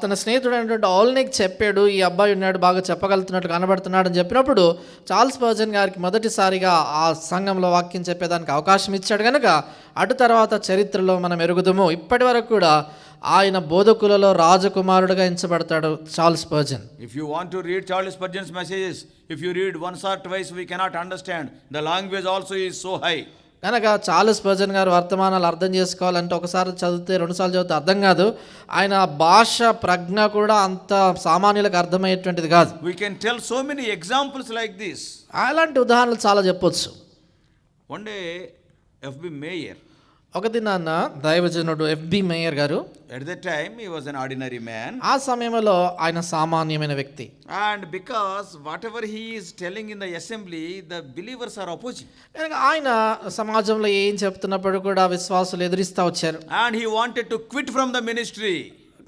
తన స్నేహితుడు అనేటువంటి ఆల్నీకి చెప్పాడు, ఈ అబ్బాయి ఉన్నాడు, బాగా చెప్పగలుగుతున్నట్టు కనబడుతున్నాడు అని చెప్పినప్పుడు చార్లెస్ స్పర్జన్ గారికి మొదటిసారిగా ఆ సంఘంలో వాక్యం చెప్పేదానికి అవకాశం ఇచ్చాడు. కనుక అటు తర్వాత చరిత్రలో మనం ఎరుగుదాము. ఇప్పటి వరకు కూడా ఆయన బోధకులలో రాజకుమారుడుగా ఎంచబడతాడు Charles Spurgeon. If you want to read Charles Spurgeon's messages, if you read once or twice we cannot understand. The language also is so high. కనుక చార్లెస్ స్పర్జన్ గారు వర్తమానాలు అర్థం చేసుకోవాలంటే ఒకసారి చదివితే రెండుసార్లు చదివితే అర్థం కాదు. ఆయన భాష ప్రజ్ఞ కూడా అంత సామాన్యులకు అర్థమయ్యేటువంటిది కాదు. We can tell so many examples like this. అలాంటి ఉదాహరణలు చాలా చెప్పొచ్చు. One day F.B. Meyer, ఒకటి నాన్న దైవజనుడు ఎఫ్బి మేయర్ గారు, at that time he was an ordinary man. ఆ సమయంలో ఆయన సామాన్యమైన వ్యక్తి. And because whatever he is telling in the assembly, the believers are opposing. కనుక ఆయన సమాజంలో ఏం చెప్తున్నప్పుడు కూడా విశ్వాసులు ఎదురిస్తూ వచ్చారు. And he wanted to quit from the ministry.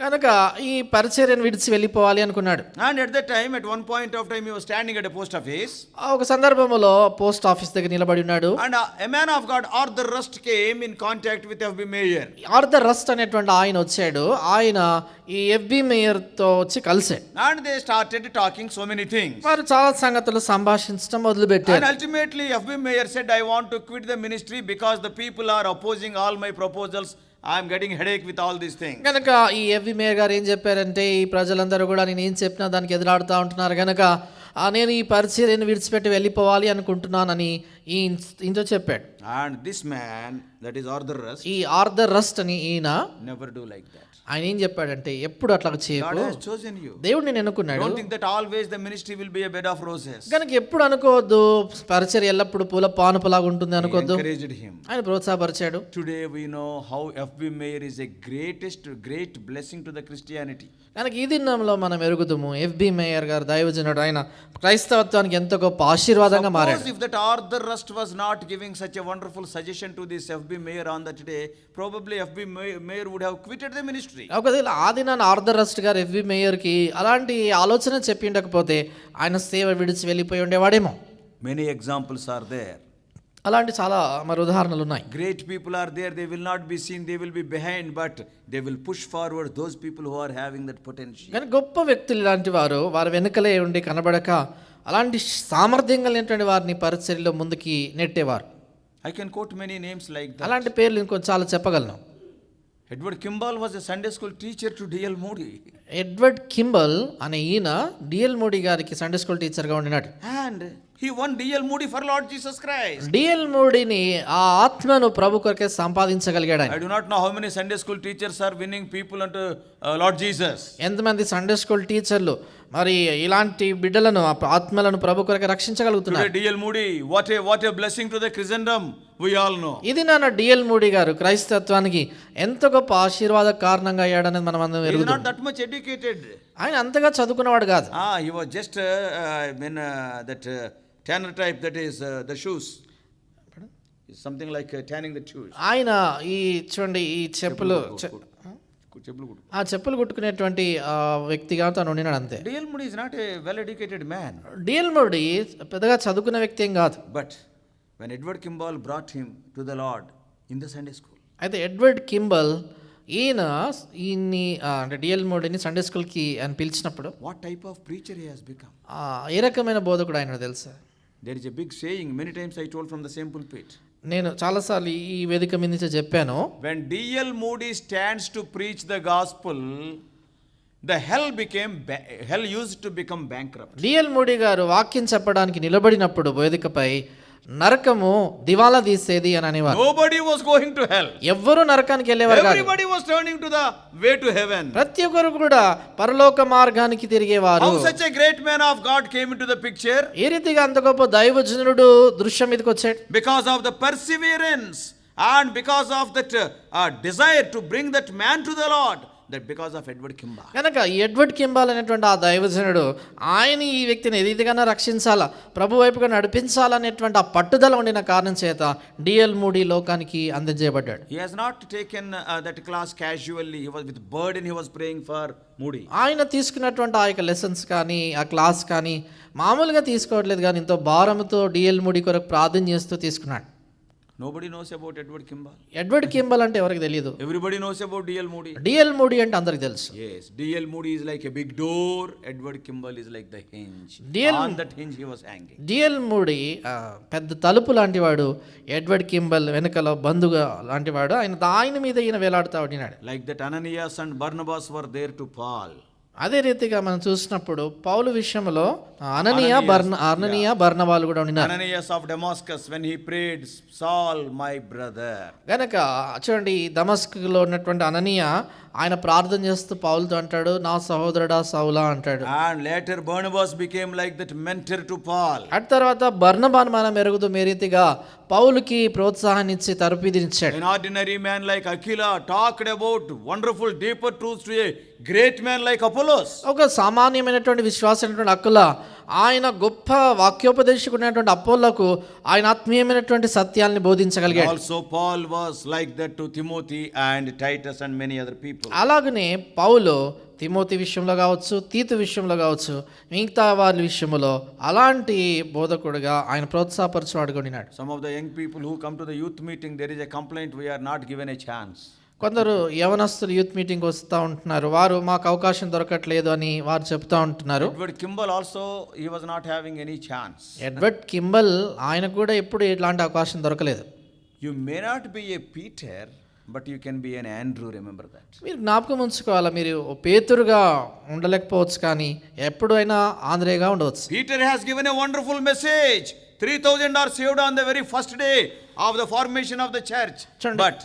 కనుక ఈ పరిచర్యను విడిచి వెళ్ళిపోవాలి అనుకున్నాడు. And at that time, at one point of time, he was standing at a post office. ఒక సందర్భంలో పోస్ట్ ఆఫీస్ దగ్గర నిలబడి ఉన్నాడు. And a man of God, Arthur Rust, came in contact with F.B. Meyer. Arthur rust అనేటువంటి ఆయన వచ్చాడు. ఆయన ఈ ఎఫ్బి మేయర్ తో వచ్చి కలిసాడు. And they started talking so many things. వారు చాలా సంగతులు సంభాషించడం మొదలు And పెట్టారు. ultimately, F.B. Meyer said, I want to quit the ministry because the people are opposing all my proposals. I am getting headache with all these things. కనుక ఈ FB mayor గారు ఏం చెప్పారంటే, ఈ ప్రజలందరూ కూడా నేను ఏం చెప్పినా దానికి ఎదురాడుతూ ఉంటున్నారు కనుక నేను ఈ పరిచర్యను విడిచిపెట్టి వెళ్ళిపోవాలి అనుకుంటున్నానని ఈయనతో చెప్పాడు. And this man, that is Arthur Rust, ఈ ఆర్థర్ రస్ట్ అని ఈయన never do like that. ఆయన ఏం చెప్పాడంటే ఎప్పుడు అట్లా God చేయకు, has chosen you. దేవుడు నేను ఎన్నుకున్నాడు Don't think that always the ministry will be a bed of roses. కనుక ఎప్పుడు అనుకోవద్దు పరిచర్య ఎల్లప్పుడు పూల పానుపులాగా ఉంటుంది He అనుకోవద్దు. encouraged him. ఆయన ప్రోత్సాహపరిచాడు. Today we know how FB Mayer is a great blessing to the Christianity. కనుక ఈ దినంలో మనం ఎరుగుదాము ఎఫ్బి మేయర్ గారు దైవజనుడు, ఆయన క్రైస్తవత్వానికి ఎంతో గొప్ప ఆశీర్వాదంగా మారాడు. Suppose if that Arthur Rust was not giving such a wonderful suggestion to this FB Mayer on that day, probably FB Mayer would have quitted the ministry. ఒకవేళ ఆ దినాన్ని ఆర్థర్ రస్ట్ గారు ఎఫ్బి మేయర్కి అలాంటి ఆలోచన చెప్పి ఉండకపోతే ఆయన సేవ విడిచి వెళ్ళిపోయి ఉండేవాడేమో. Many examples are there. అలాంటి చాలా మరి ఉదాహరణలు ఉన్నాయి. Great people are there, they will not be seen, they will be behind, but they will push forward those people who are having that potential. కానీ గొప్ప వ్యక్తులు ఇలాంటి వారు వారి వెనుకలే ఉండి కనబడక అలాంటి సామర్థ్యం కలిగినటువంటి వారిని పరిచర్యలో ముందుకి నెట్టేవారు. I can quote many names like that. అలాంటి పేర్లు ఇంకొంచెం చాలా చెప్పగలను. Edward Kimball was a Sunday school teacher to D.L. Moody. Edward Kimball అనే ఈయన డిఎల్ మోడీ గారికి సండే స్కూల్ టీచర్గా ఉండినాడు. And he won D.L. Moody for Lord Jesus Christ. DL మోడీని ఆ ఆత్మను ప్రభు కొరకే సంపాదించగలిగాడు ఆయన. I do not know how many Sunday school teachers are winning people unto Lord Jesus. ఎంతమంది సండే స్కూల్ టీచర్లు మరి ఇలాంటి బిడ్డలను ఆత్మలను ప్రభు కొరకే రక్షించగలుగుతున్నారు. Today D.L. Moody, what a blessing to the Christendom, we all know. ఇది నాన్న డిఎల్ మోడీ గారు క్రైస్తత్వానికి ఎంత గొప్ప ఆశీర్వాద కారణంగా అయ్యాడనేది మనం అందరం He is ఎరుగుతాం. not that much educated. ఆయన అంతగా చదువుకున్నవాడు కాదు. He was just that tanner type, that is the shoes. It's something like tanning the shoes. ఆయన ఈ చూడండి ఈ చెప్పులు ఆ చెప్పులు కుట్టుకునేటువంటి వ్యక్తిగా తను ఉండినాడు అంతే. D.L. Moody is not a well-educated man. DL Modi పెద్దగా చదువుకున్న వ్యక్తి ఏం కాదు. But when Edward Kimball brought him to the Lord in the Sunday school, అయితే ఎడ్వర్డ్ కింబల్ ఈయన్ని అంటే డిఎల్ మోడీని సండే స్కూల్కి ఆయన పిలిచినప్పుడు what type of preacher he has become. ఏ రకమైన బోధకుడు ఆయన తెలుసా? There is a big saying, many times I told from the same pulpit. నేను చాలాసార్లు ఈ వేదిక మీద నుంచి చెప్పాను, When D.L. Moody stands to preach the gospel, the hell used to become bankrupt. DL Modi గారు వాక్యం చెప్పడానికి నిలబడినప్పుడు వేదికపై నరకము దివాలా తీసేది అని అనేవారు. Nobody was going to hell. ఎవ్వరూ నరకానికి వెళ్ళేవారు కాదు. Everybody was turning to the way to heaven. ప్రతి ఒక్కరు కూడా పరలోక మార్గానికి తిరిగేవారు. How such a great man of God came into the picture? ఏ రీతిగా అంత గొప్ప దైవజనుడు దృశ్యం మీదకి వచ్చాడు? Because of the perseverance and because of that desire to bring that man to the Lord. That because of Edward Kimball. కనుక ఈ Edward Kimball అనేటువంటి ఆ దైవజనుడు ఆయన ఈ వ్యక్తిని ఏ రీతిగానే రక్షించాలా, ప్రభు వైపుగా నడిపించాలనేటువంటి ఆ పట్టుదల ఉండిన కారణం చేత డిఎల్ మూడీ లోకానికి అందించబడ్డాడు. He has not taken that class casually. He was with burden, he was praying for Moody. ఆయన తీసుకున్నటువంటి ఆ యొక్క లెసన్స్ కానీ ఆ క్లాస్ కానీ మామూలుగా తీసుకోవట్లేదు, కానీ ఎంతో భారంతో డిఎల్ మూడీ కొరకు ప్రార్థన చేస్తూ తీసుకున్నాడు. Nobody knows about Edward Kimball. Edward Kimball అంటే ఎవరికి తెలియదు. Everybody knows about D.L. Moody. DL Moody అంటే అందరికి తెలుసు. Yes, D.L. Moody is like a big door. Edward Kimball is like the hinge. On that hinge he was hanging. DL moody పెద్ద తలుపు లాంటివాడు, Edward Kimball వెనుకలో బంధుగా లాంటివాడు. ఆయన మీద ఈయన వేలాడుతూ ఉండినాడు. Like that Ananias and Barnabas were there to Paul. అదే రీతిగా మనం చూసినప్పుడు పౌలు విషయంలో అననీయ బర్నబాలు కూడా ఉన్నారు. Ananias of Damascus, when he prayed, Saul my brother. గనక చూడండి దమస్కులో ఉన్నటువంటి అననీయ ఆయన ప్రార్థన చేస్తూ పౌలుతో అంటాడు, నా సహోదరుడా సౌలా అంటాడు. And later Barnabas became like that mentor to Paul. అటు తర్వాత బర్నబాను మనం ఎరుగుతూ ఏ రీతిగా పౌలుకి ప్రోత్సాహాన్ని ఇచ్చి తరపిదినిచ్చాడు. An ordinary man like Aquila talked about wonderful deeper truths to a great man like Apollos. ఒక సామాన్యమైనటువంటి విశ్వాసమైనటువంటి అక్కుల ఆయన గొప్ప వాక్యోపదేశకున్నటువంటి అపోల్లకు ఆయన ఆత్మీయమైనటువంటి సత్యాల్ని బోధించగలిగాడు. Also Paul was like that to Timothy and Titus and many other people. అలాగనే పౌలు తిమోతి విషయంలో కావచ్చు, తీతు విషయంలో కావచ్చు, మిగతా వారి విషయంలో అలాంటి బోధకుడుగా ఆయన ప్రోత్సాహపరచువాడుకున్నాడు. Some of the young people who come to the youth meeting, there is a complaint, we are not given a chance. కొందరు యవనస్తులు యూత్ మీటింగ్ వస్తూ ఉంటున్నారు, వారు మాకు అవకాశం దొరకట్లేదు అని వారు చెప్తా ఉంటున్నారు. Edward Kimball also, he was not having any chance. Edward Kimball ఆయన కూడా ఎప్పుడు ఇట్లాంటి అవకాశం దొరకలేదు. You may not be a Peter, but you can be an Andrew, remember that. మీరు జ్ఞాపకం ఉంచుకోవాలా, మీరు పేతురుగా ఉండలేకపోవచ్చు కానీ ఎప్పుడైనా ఆంధ్రేగా ఉండవచ్చు. Peter has given a wonderful message. 3,000 are saved on the very first day of the formation of the church. But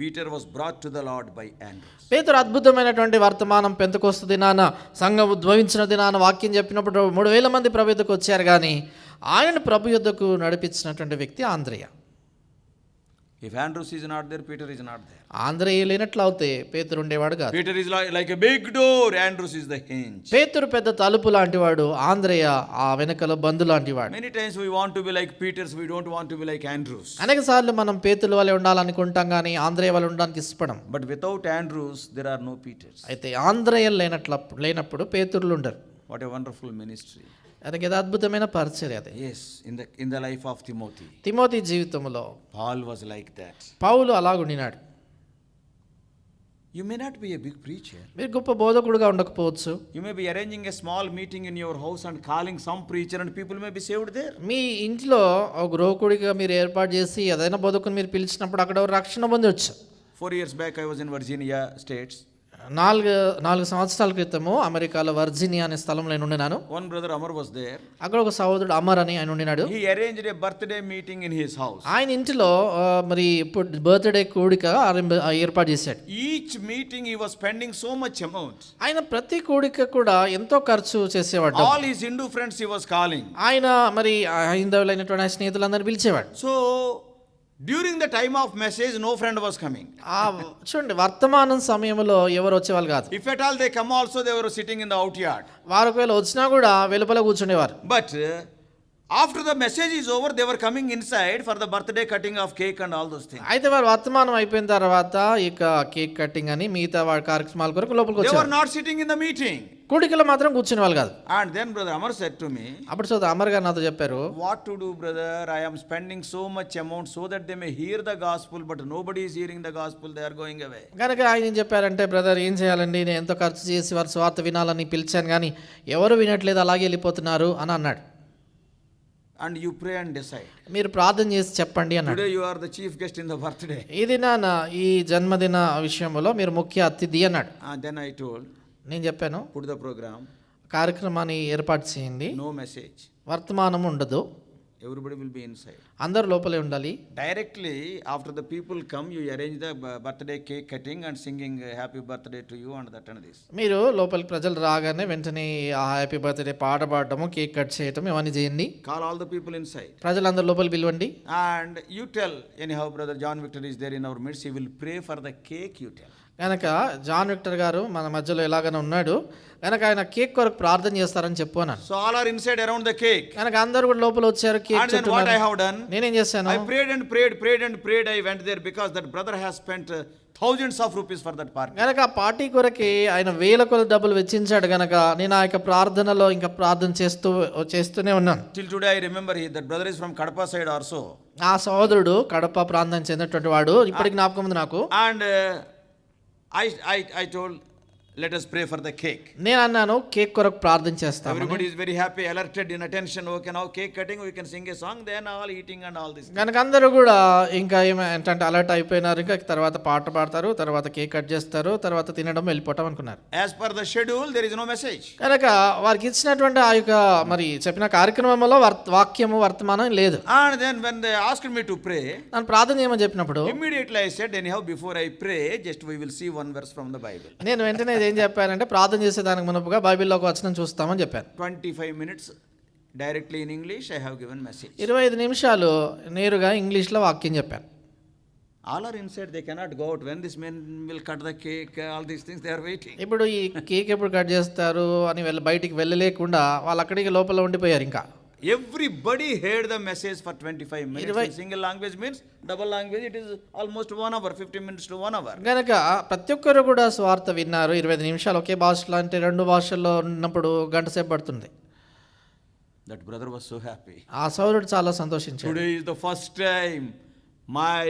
Peter was brought to the Lord by Andrews. పేతురు అద్భుతమైనటువంటి వర్తమానం Pentecost దినాన సంఘం ఉద్భవించిన దినాన వాక్యం చెప్పినప్పుడు 3000 మంది ప్రభు యుద్ధకు వచ్చారు కానీ ఆయన ప్రభు యుద్ధకు నడిపించినటువంటి వ్యక్తి ఆంద్రేయ. If Andrews is not there, Peter is not there. ఆంద్రేయ లేనట్లయితే పేతురు ఉండేవాడు కాదు. Peter is like a big door, Andrews is the hinge. పేతురు పెద్ద తలుపు లాంటివాడు, ఆంద్రేయ ఆ వెనకల బంధు లాంటివాడు. Many times we want to be like Peter's, we don't want to be like Andrews. అనేక సార్లు మనం పేతురు వలె ఉండాలనుకుంటాం కానీ ఆంద్రేయ వలె ఉండడానికి ఇష్టపడం. But without Andrews, there are no Peters. అయితే ఆంద్రేయ లేనప్పుడు పేతురులు ఉండరు. What a wonderful ministry. అది అద్భుతమైన పరిచర్య అది. Yes, in the life of Timothy. Timothy జీవితంలో Paul was like that. Paul అలాగుండినాడు. You may not be a big preacher. మీరు గొప్ప బోధకుడుగా ఉండకపోవచ్చు. You may be arranging a small meeting in your house and calling some preacher and people may be saved there. మీ ఇంట్లో ఒక గృహకుడిగా మీరు ఏర్పాటు చేసి ఏదైనా బోధకుని మీరు పిలిచినప్పుడు అక్కడ రక్షణ పొందవచ్చు. 4 years back I was in Virginia States. 4 సంవత్సరాల క్రితము అమెరికాలో వర్జీనియా అనే స్థలంలో నేను ఉండినాను. One brother Amar was there. అక్కడ ఒక సహోదరుడు అమర్ అని ఆయన ఉండినాడు. He arranged a birthday meeting in his house. ఆయన ఇంటిలో మరి బర్త్డే కూడిక ఏర్పాటు చేశాడు. Each meeting he was spending so much amount. ఆయన ప్రతి కూడిక కూడా ఎంతో ఖర్చు చేసేవాడు. All his Hindu friends he was calling. ఆయన మరి హైందవులైనటువంటి స్నేహితులందరినీ పిలిచేవాడు. So during the time of message no friend was coming. చూడండి వర్తమానం సమయంలో ఎవరు వచ్చేవాళ్ళు కాదు. If at all they come also they were sitting in the outyard. వారు ఒకవేళ వచ్చినా కూడా వెలుపల కూర్చునేవారు. But after the message is over they were coming inside for the birthday cutting of cake and all those things. అయితే వారు వర్తమానం అయిపోయిన తర్వాత ఇక కేక్ కటింగ్ అని మిగతా వారి కార్యక్రమాల కొరకు లోపలికి They were వచ్చారు. not sitting in the meeting. కూడికలో మాత్రం కూర్చునే వాళ్ళు కాదు. And then brother Amar said to me, అప్పుడు సోదరు అమర్ గారు నాతో చెప్పారు, what to do brother, I am spending so much amount so that they may hear the gospel but nobody is hearing the gospel, they are going away. కనుక ఆయన ఏం చెప్పారంటే, brother ఏం చేయాలండి, నేను ఎంతో ఖర్చు చేసి వారి స్వార్థ వినాలని పిలిచాను కానీ ఎవరు వినట్లేదు, అలాగే వెళ్ళిపోతున్నారు అని అన్నాడు. And you pray and decide. మీరు ప్రార్థన చేసి చెప్పండి అన్నాడు. Today you are the chief guest in the birthday. ఈ దినాన ఈ జన్మదిన విషయంలో మీరు ముఖ్య అతిథి అన్నాడు. Then I told, నేను చెప్పాను, put the program, కార్యక్రమాన్ని ఏర్పాటు చేయండి, no message, వర్తమానం ఉండదు, everybody will be inside. అందరు లోపలే ఉండాలి. Directly after the people come you arrange the birthday cake cutting and singing happy birthday to you and that and this. మీరు లోపలికి ప్రజలు రాగానే వెంటనే ఆ హ్యాపీ బర్త్డే పాట పాడటము, కేక్ కట్ చేయటం ఇవన్నీ చేయండి. Call all the people inside. ప్రజలందరూ లోపలి పిలవండి. And you tell, anyhow brother John Victor is there in our midst, he will pray for the cake, you tell. కనుక జాన్ విక్టర్ గారు మన మధ్యలో ఎలాగైనా ఉన్నాడు కనుక ఆయన కేక్ కొరకు ప్రార్థన చేస్తారని చెప్పు అన్నాను. So all are inside around the cake. కనుక అందరూ కూడా లోపల వచ్చారు, cake And then what I have done, నేనేం చేశాను, I prayed and prayed, I went there because that brother has spent thousands of rupees for that party. కనుక ఆ party కొరకి ఆయన వేల కొద్ది డబ్బులు వెచ్చించాడు కనుక నేను ఆ యొక్క ప్రార్థనలో ఇంకా ప్రార్థన చేస్తూనే ఉన్నాను. Till today I remember that brother is from Kadapa side also. ఆ సహోదరుడు కడప ప్రాంతం చెందినటువంటి వాడు, ఇప్పటికి జ్ఞాపకం ఉంది నాకు. And I told, let us pray for the cake. నేను అన్నాను కేక్ కొరకు ప్రార్థన చేస్తాను. Everybody is very happy, alerted, in attention. Okay, now cake cutting, we can sing a song, then all eating and all this. కనుక అందరూ కూడా ఇంకా ఏంటంటే అలర్ట్ అయిపోయినారు, ఇంకా తర్వాత పాట పాడతారు, తర్వాత కేక్ కట్ చేస్తారు, తర్వాత తినడం వెళ్ళిపోవటం అనుకున్నారు. As per the schedule there is no message. కనుక వారికి ఇచ్చినటువంటి ఆ యొక్క మరి చెప్పిన కార్యక్రమంలో వాక్యము వర్తమానం లేదు. And then when they asked me to pray, నన్ను ప్రార్థన చేయమని చెప్పినప్పుడు immediately I said, anyhow before I pray, just we will see one verse from the Bible. నేను వెంటనే ఏం చెప్పానంటే ప్రార్థన చేసేదానికి మునుపుగా బైబిల్లో ఒక వచనం చూస్తామని చెప్పాను. 25 minutes directly in English I have given message. 25 నిమిషాలు నేరుగా ఇంగ్లీష్లో వాక్యం చెప్పాను. All are inside, they cannot go out. When this man will cut the cake, all these things, they are waiting. ఇప్పుడు ఈ కేక్ ఎప్పుడు కట్ చేస్తారు అని బయటికి వెళ్ళలేకుండా వాళ్ళు అక్కడికి లోపల ఉండిపోయారు. ఇంకా Everybody heard the message for 25 minutes. In single language means double language, it is almost 1 hour, 15 minutes to 1 hour. గనక ప్రతి ఒక్కరు కూడా స్వార్థ విన్నారు. 25 నిమిషాలు ఒకే భాషలో అంటే 2 భాషల్లో ఉన్నప్పుడు గంట సేపు పడుతుంది. That brother was so happy. ఆ సోదరుడు చాలా సంతోషించాడు. Today is the first time my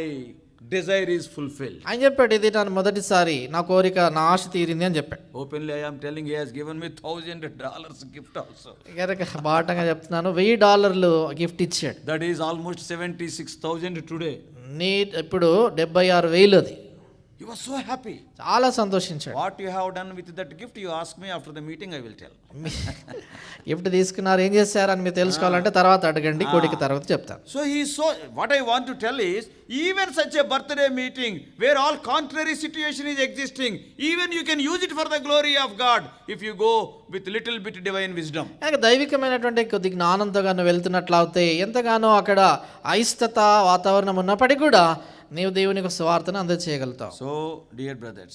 desire is fulfilled. ఆయన చెప్పాడు, ఇది నా మొదటిసారి నా కోరిక, నా ఆశ తీరింది అని చెప్పాడు. Openly I am telling, he has given me $1,000 gift also. గనక బాటంగా చెప్తున్నాను, $1000 గిఫ్ట్ ఇచ్చాడు. That is almost 76,000 today. నీ ఇప్పుడు 76,000 అది. He was so happy. చాలా సంతోషించాడు. What you have done with that gift, you ask me after the meeting, I will tell. Gift తీసుకున్నారు, ఏం చేశారు అని మీరు తెలుసుకోవాలంటే తర్వాత అడగండి, కూడిక తర్వాత చెప్తాను. So he saw, what I want to tell is, even such a birthday meeting where all contrary situation is existing, even you can use it for the glory of God if you go with little bit divine wisdom. కనుక దైవికమైనటువంటి కొద్ది జ్ఞానంతో గాను వెళ్తున్నట్లయితే ఎంతగానో అక్కడ అయిష్టత వాతావరణం ఉన్నప్పటికీ కూడా నీవు దేవునికి సువార్తను అందజేయగలుగుతావు. So dear brothers,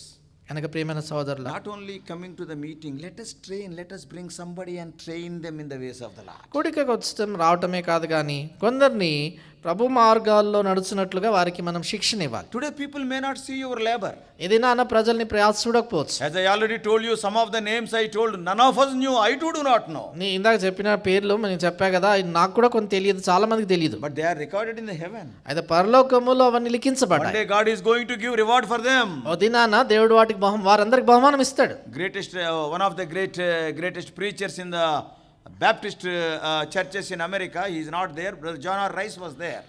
కనుక ప్రియమైన సోదరుల, not only coming to the meeting, let us bring somebody and train them in the ways of the Lord. కూడికకు వచ్చటం రావటమే కాదు కానీ కొందరిని ప్రభు మార్గాల్లో నడుచున్నట్లుగా వారికి మనం శిక్షణ ఇవ్వాలి. Today people may not see your labor. ఏదైనా అన్న ప్రజల్ని ప్రయాస చూడకపోవచ్చు. As I already told you, some of the names I told, none of us knew. I too do not know. నీ ఇందాక చెప్పిన పేర్లు నేను చెప్పా కదా, నాకు కూడా కొన్ని తెలియదు, చాలా మందికి తెలియదు. But they are recorded in the heaven. అయితే పరలోకములో అవన్నీ One లిఖించబడ్డాయి. day God is going to give reward for them. ఓ దినాన దేవుడు వాటికి వారందరికి బహుమానం ఇస్తాడు. Greatest, one of the greatest preachers in the Baptist churches in America, he is not there. Brother John R. Rice was there.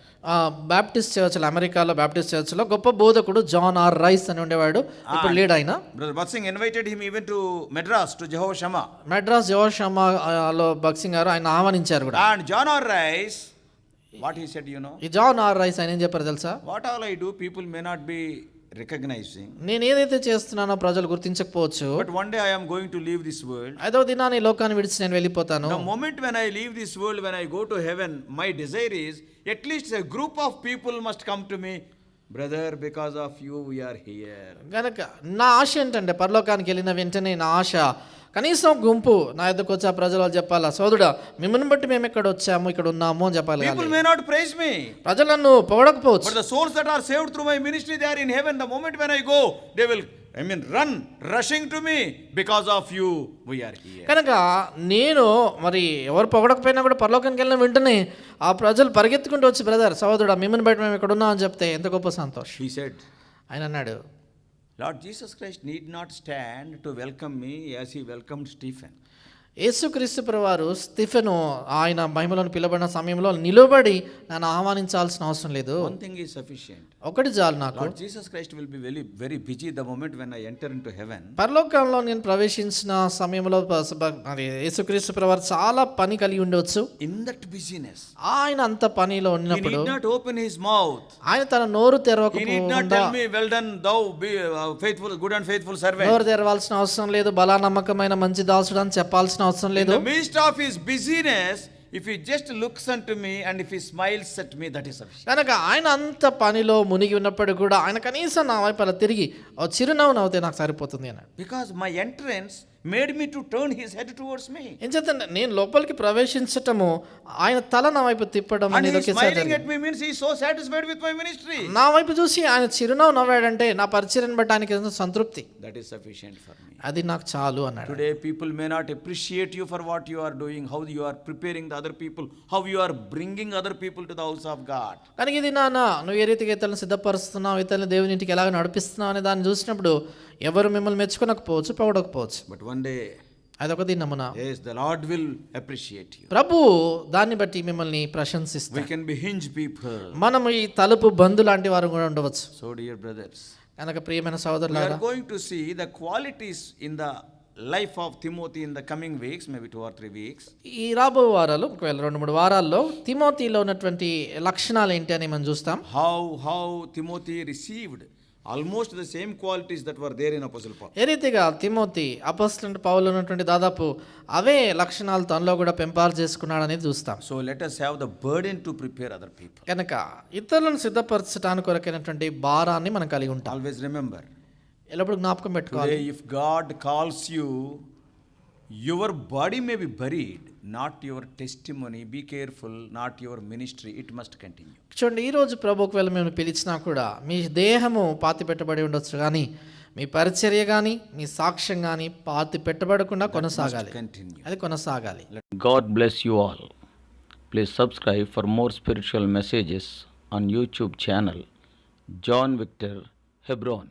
Baptist చర్చ్లో, అమెరికాలో Baptist చర్చ్లో గొప్ప బోధకుడు జాన్ ఆర్ రైస్ అని ఉండేవాడు. ఇప్పుడు లీడ్ అయిన Brother Batsing invited him even to Madras, to Jehovah Shammah. Madras జోషమాలో బక్సింగ్ గారు ఆయన ఆహ్వానించారు కూడా. And John R. Rice, what he said, you know, ఈ జాన్ ఆర్ రైస్ ఆయన ఏం చెప్పారు తెలుసా? what all I do, people may not be recognizing. నేను ఏదైతే చేస్తున్నానో ప్రజలు గుర్తించకపోవచ్చు. But one day I am going to leave this world. ఐదో దినాన్ని ఈ లోకాన్ని విడిచి నేను వెళ్ళిపోతాను. The moment when I leave this world, when I go to heaven, my desire is at least a group of people must come to me. Brother, because of you we are here. గనక నా ఆశ ఏంటంటే పరలోకానికి వెళ్ళిన వెంటనే నా ఆశ కనీసం గుంపు నా ఎద్దకు వచ్చి ఆ ప్రజలు వాళ్ళు చెప్పాలా, సోదరుడా మిమ్మల్ని బట్టి మేము ఇక్కడ వచ్చాము, ఇక్కడ ఉన్నాము అని చెప్పాలి. People may not praise me. ప్రజలు నన్ను పొగడకపోవచ్చు. But the souls that are saved through my ministry, they are in heaven. The moment when I go, they will rushing to me. Because of you we are here. కనుక నేను మరి ఎవరు పొగడకపోయినా కూడా పరలోకానికి వెళ్ళిన వెంటనే ఆ ప్రజలు పరిగెత్తుకుంటూ వచ్చి బ్రదర్ సోదరుడా మిమ్మల్ని బట్టి మేము ఇక్కడ ఉన్నాం అని చెప్తే ఎంత గొప్ప సంతోషం. He said, ఆయన అన్నాడు, Lord Jesus Christ need not stand to welcome me as he welcomed Stephen. యేసుక్రీస్తు ప్రభువారు స్తిఫెను ఆయన మహిమలోని పిలబడిన సమయంలో నిలబడి నన్ను ఆహ్వానించాల్సిన అవసరం లేదు. One thing is sufficient. ఒకటి చాలు నాకు. Lord Jesus Christ will be very, very busy the moment when I enter into heaven. పరలోకంలో నేను ప్రవేశించిన సమయంలో మరి యేసుక్రీస్తు ప్రభువారు చాలా పని కలిగి ఉండవచ్చు. In that busyness, ఆయన అంత పనిలో he ఉన్నప్పుడు need not open his mouth. ఆయన తన నోరు He need not తెరవకుండా, tell me, well done, thou be faithful, good and faithful servant. నోరు తెరవాల్సిన అవసరం లేదు, బలా నమ్మకమైన మంచి దాసుడు అని చెప్పాల్సిన అవసరం In లేదు. the midst of his busyness, if he just looks unto me and if he smiles at me, that is sufficient. కనుక ఆయన అంత పనిలో మునిగి ఉన్నప్పుడు కూడా ఆయన కనీసం నా వైపు అలా తిరిగి ఓ చిరునవ్వు నవ్వుతే నాకు సరిపోతుంది అన్నాడు. Because my entrance made me to turn his head towards me. ఏం చేద్దాం, నేను లోపలికి ప్రవేశించటము ఆయన తల నా వైపు తిప్పడం And he అనేది is ఒకేసారి smiling at జరిగింది. me means he is so satisfied with my ministry. నా వైపు చూసి ఆయన చిరునవ్వు నవ్వాడంటే నా పరిచర్యను బట్టి ఆయనకి ఎంతో సంతృప్తి, That is sufficient for me. అది నాకు చాలు అన్నాడు. Today people may not appreciate you for what you are doing, how you are preparing the other people, how you are bringing other people to the house of God. కనుక ఇది నువ్వు ఏ రీతిగా ఇతరులను సిద్ధపరుస్తున్నావు, ఇతరులను దేవుని ఇంటికి ఎలాగ నడిపిస్తున్నావు అనే దాన్ని చూసినప్పుడు ఎవరు మిమ్మల్ని మెచ్చుకోనకపోవచ్చు, పొగడకపోవచ్చు. But one day, అదొక దినమున yes, the Lord will appreciate you. ప్రభు దాన్ని బట్టి మిమ్మల్ని We ప్రశంసిస్తాడు. can be hinge people. మనం ఈ తలుపు బంధు లాంటి వారు కూడా ఉండవచ్చు. So dear brothers, కనుక ప్రియమైన we సోదరులారా, are going to see the qualities in the life of Timothy in the coming weeks, maybe 2 or 3 weeks. ఈ రాబో వారాలు ఒకవేళ 2-3 వారాల్లో తిమోతిలో ఉన్నటువంటి లక్షణాలు ఏంటి అని మనం చూస్తాం. How Timothy received almost the same qualities that were there in Apostle Paul. ఏ రీతిగా తిమోతి అపోస్తలుడైన పౌలు ఉన్నటువంటి దాదాపు అవే లక్షణాలు తనలో కూడా పెంపారు చేసుకున్నాడు అనేది చూస్తాం. So let us have the burden to prepare other people. కనుక ఇతరులను సిద్ధపరచడానికి కొరకైనటువంటి భారాన్ని మనం కలిగి ఉంటాం. Always remember, ఎల్లప్పుడు జ్ఞాపకం పెట్టుకోవాలి. today if God calls you, your body may be buried, not your testimony. Be careful, not your ministry. It must continue. చూడండి, ఈరోజు ప్రభు ఒకవేళ మేము పిలిచినా కూడా మీ దేహము పాతి పెట్టబడి ఉండొచ్చు, కానీ మీ పరిచర్య కానీ మీ సాక్ష్యం కానీ పాతి పెట్టబడకుండా కొనసాగాలి. Continue. అది కొనసాగాలి. God bless you all. Please subscribe for more spiritual messages on YouTube channel John Victor Hebron.